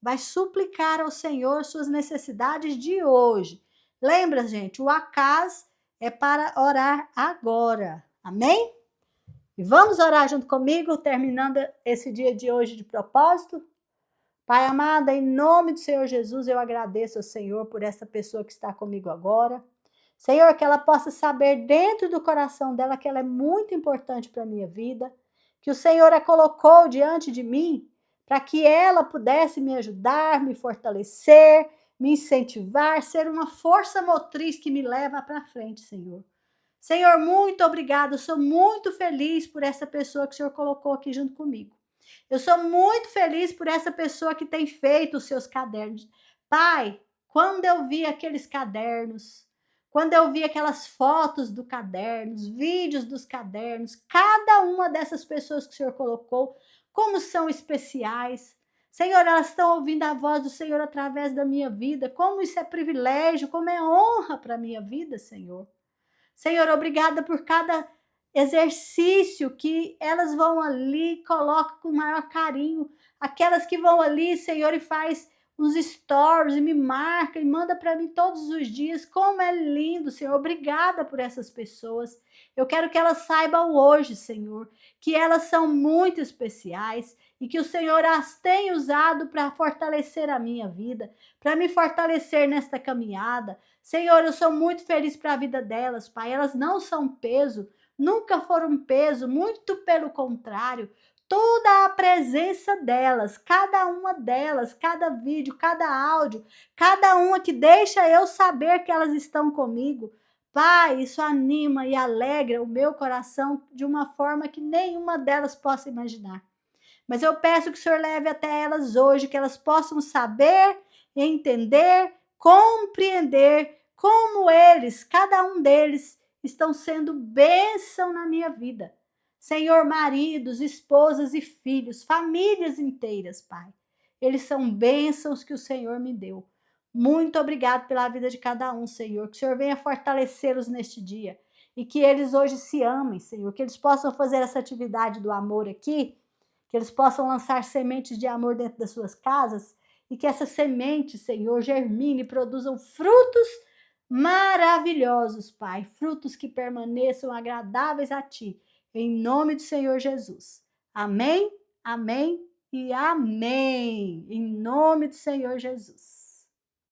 Vai suplicar ao Senhor suas necessidades de hoje. Lembra, gente, o Acaz é para orar agora. Amém? E vamos orar junto comigo, terminando esse dia de hoje de propósito? Pai amado, em nome do Senhor Jesus, eu agradeço ao Senhor por essa pessoa que está comigo agora. Senhor, que ela possa saber dentro do coração dela que ela é muito importante para a minha vida, que o Senhor a colocou diante de mim para que ela pudesse me ajudar, me fortalecer, me incentivar, ser uma força motriz que me leva para frente, Senhor. Senhor, muito obrigada. Eu sou muito feliz por essa pessoa que o Senhor colocou aqui junto comigo. Eu sou muito feliz por essa pessoa que tem feito os seus cadernos. Pai, quando eu vi aqueles cadernos, quando eu vi aquelas fotos do cadernos, vídeos dos cadernos, cada uma dessas pessoas que o Senhor colocou, como são especiais. Senhor, elas estão ouvindo a voz do Senhor através da minha vida. Como isso é privilégio, como é honra para a minha vida, Senhor. Senhor, obrigada por cada exercício que elas vão ali, colocam com maior carinho. Aquelas que vão ali, Senhor, e faz uns stories e me marca e manda para mim todos os dias. Como é lindo, Senhor. Obrigada por essas pessoas. Eu quero que elas saibam hoje, Senhor, que elas são muito especiais e que o Senhor as tem usado para fortalecer a minha vida, para me fortalecer nesta caminhada. Senhor, eu sou muito feliz para a vida delas, Pai. Elas não são peso, nunca foram peso, muito pelo contrário. Toda a presença delas, cada uma delas, cada vídeo, cada áudio, cada uma que deixa eu saber que elas estão comigo. Pai, isso anima e alegra o meu coração de uma forma que nenhuma delas possa imaginar. Mas eu peço que o Senhor leve até elas hoje, que elas possam saber, entender, compreender como eles, cada um deles, estão sendo bênção na minha vida. Senhor, maridos, esposas e filhos, famílias inteiras, Pai. Eles são bênçãos que o Senhor me deu. Muito obrigado pela vida de cada um, Senhor. Que o Senhor venha fortalecê-los neste dia. E que eles hoje se amem, Senhor. Que eles possam fazer essa atividade do amor aqui, que eles possam lançar sementes de amor dentro das suas casas e que essa semente, Senhor, germine e produzam frutos maravilhosos, Pai, frutos que permaneçam agradáveis a Ti, em nome do Senhor Jesus. Amém, amém e amém, em nome do Senhor Jesus.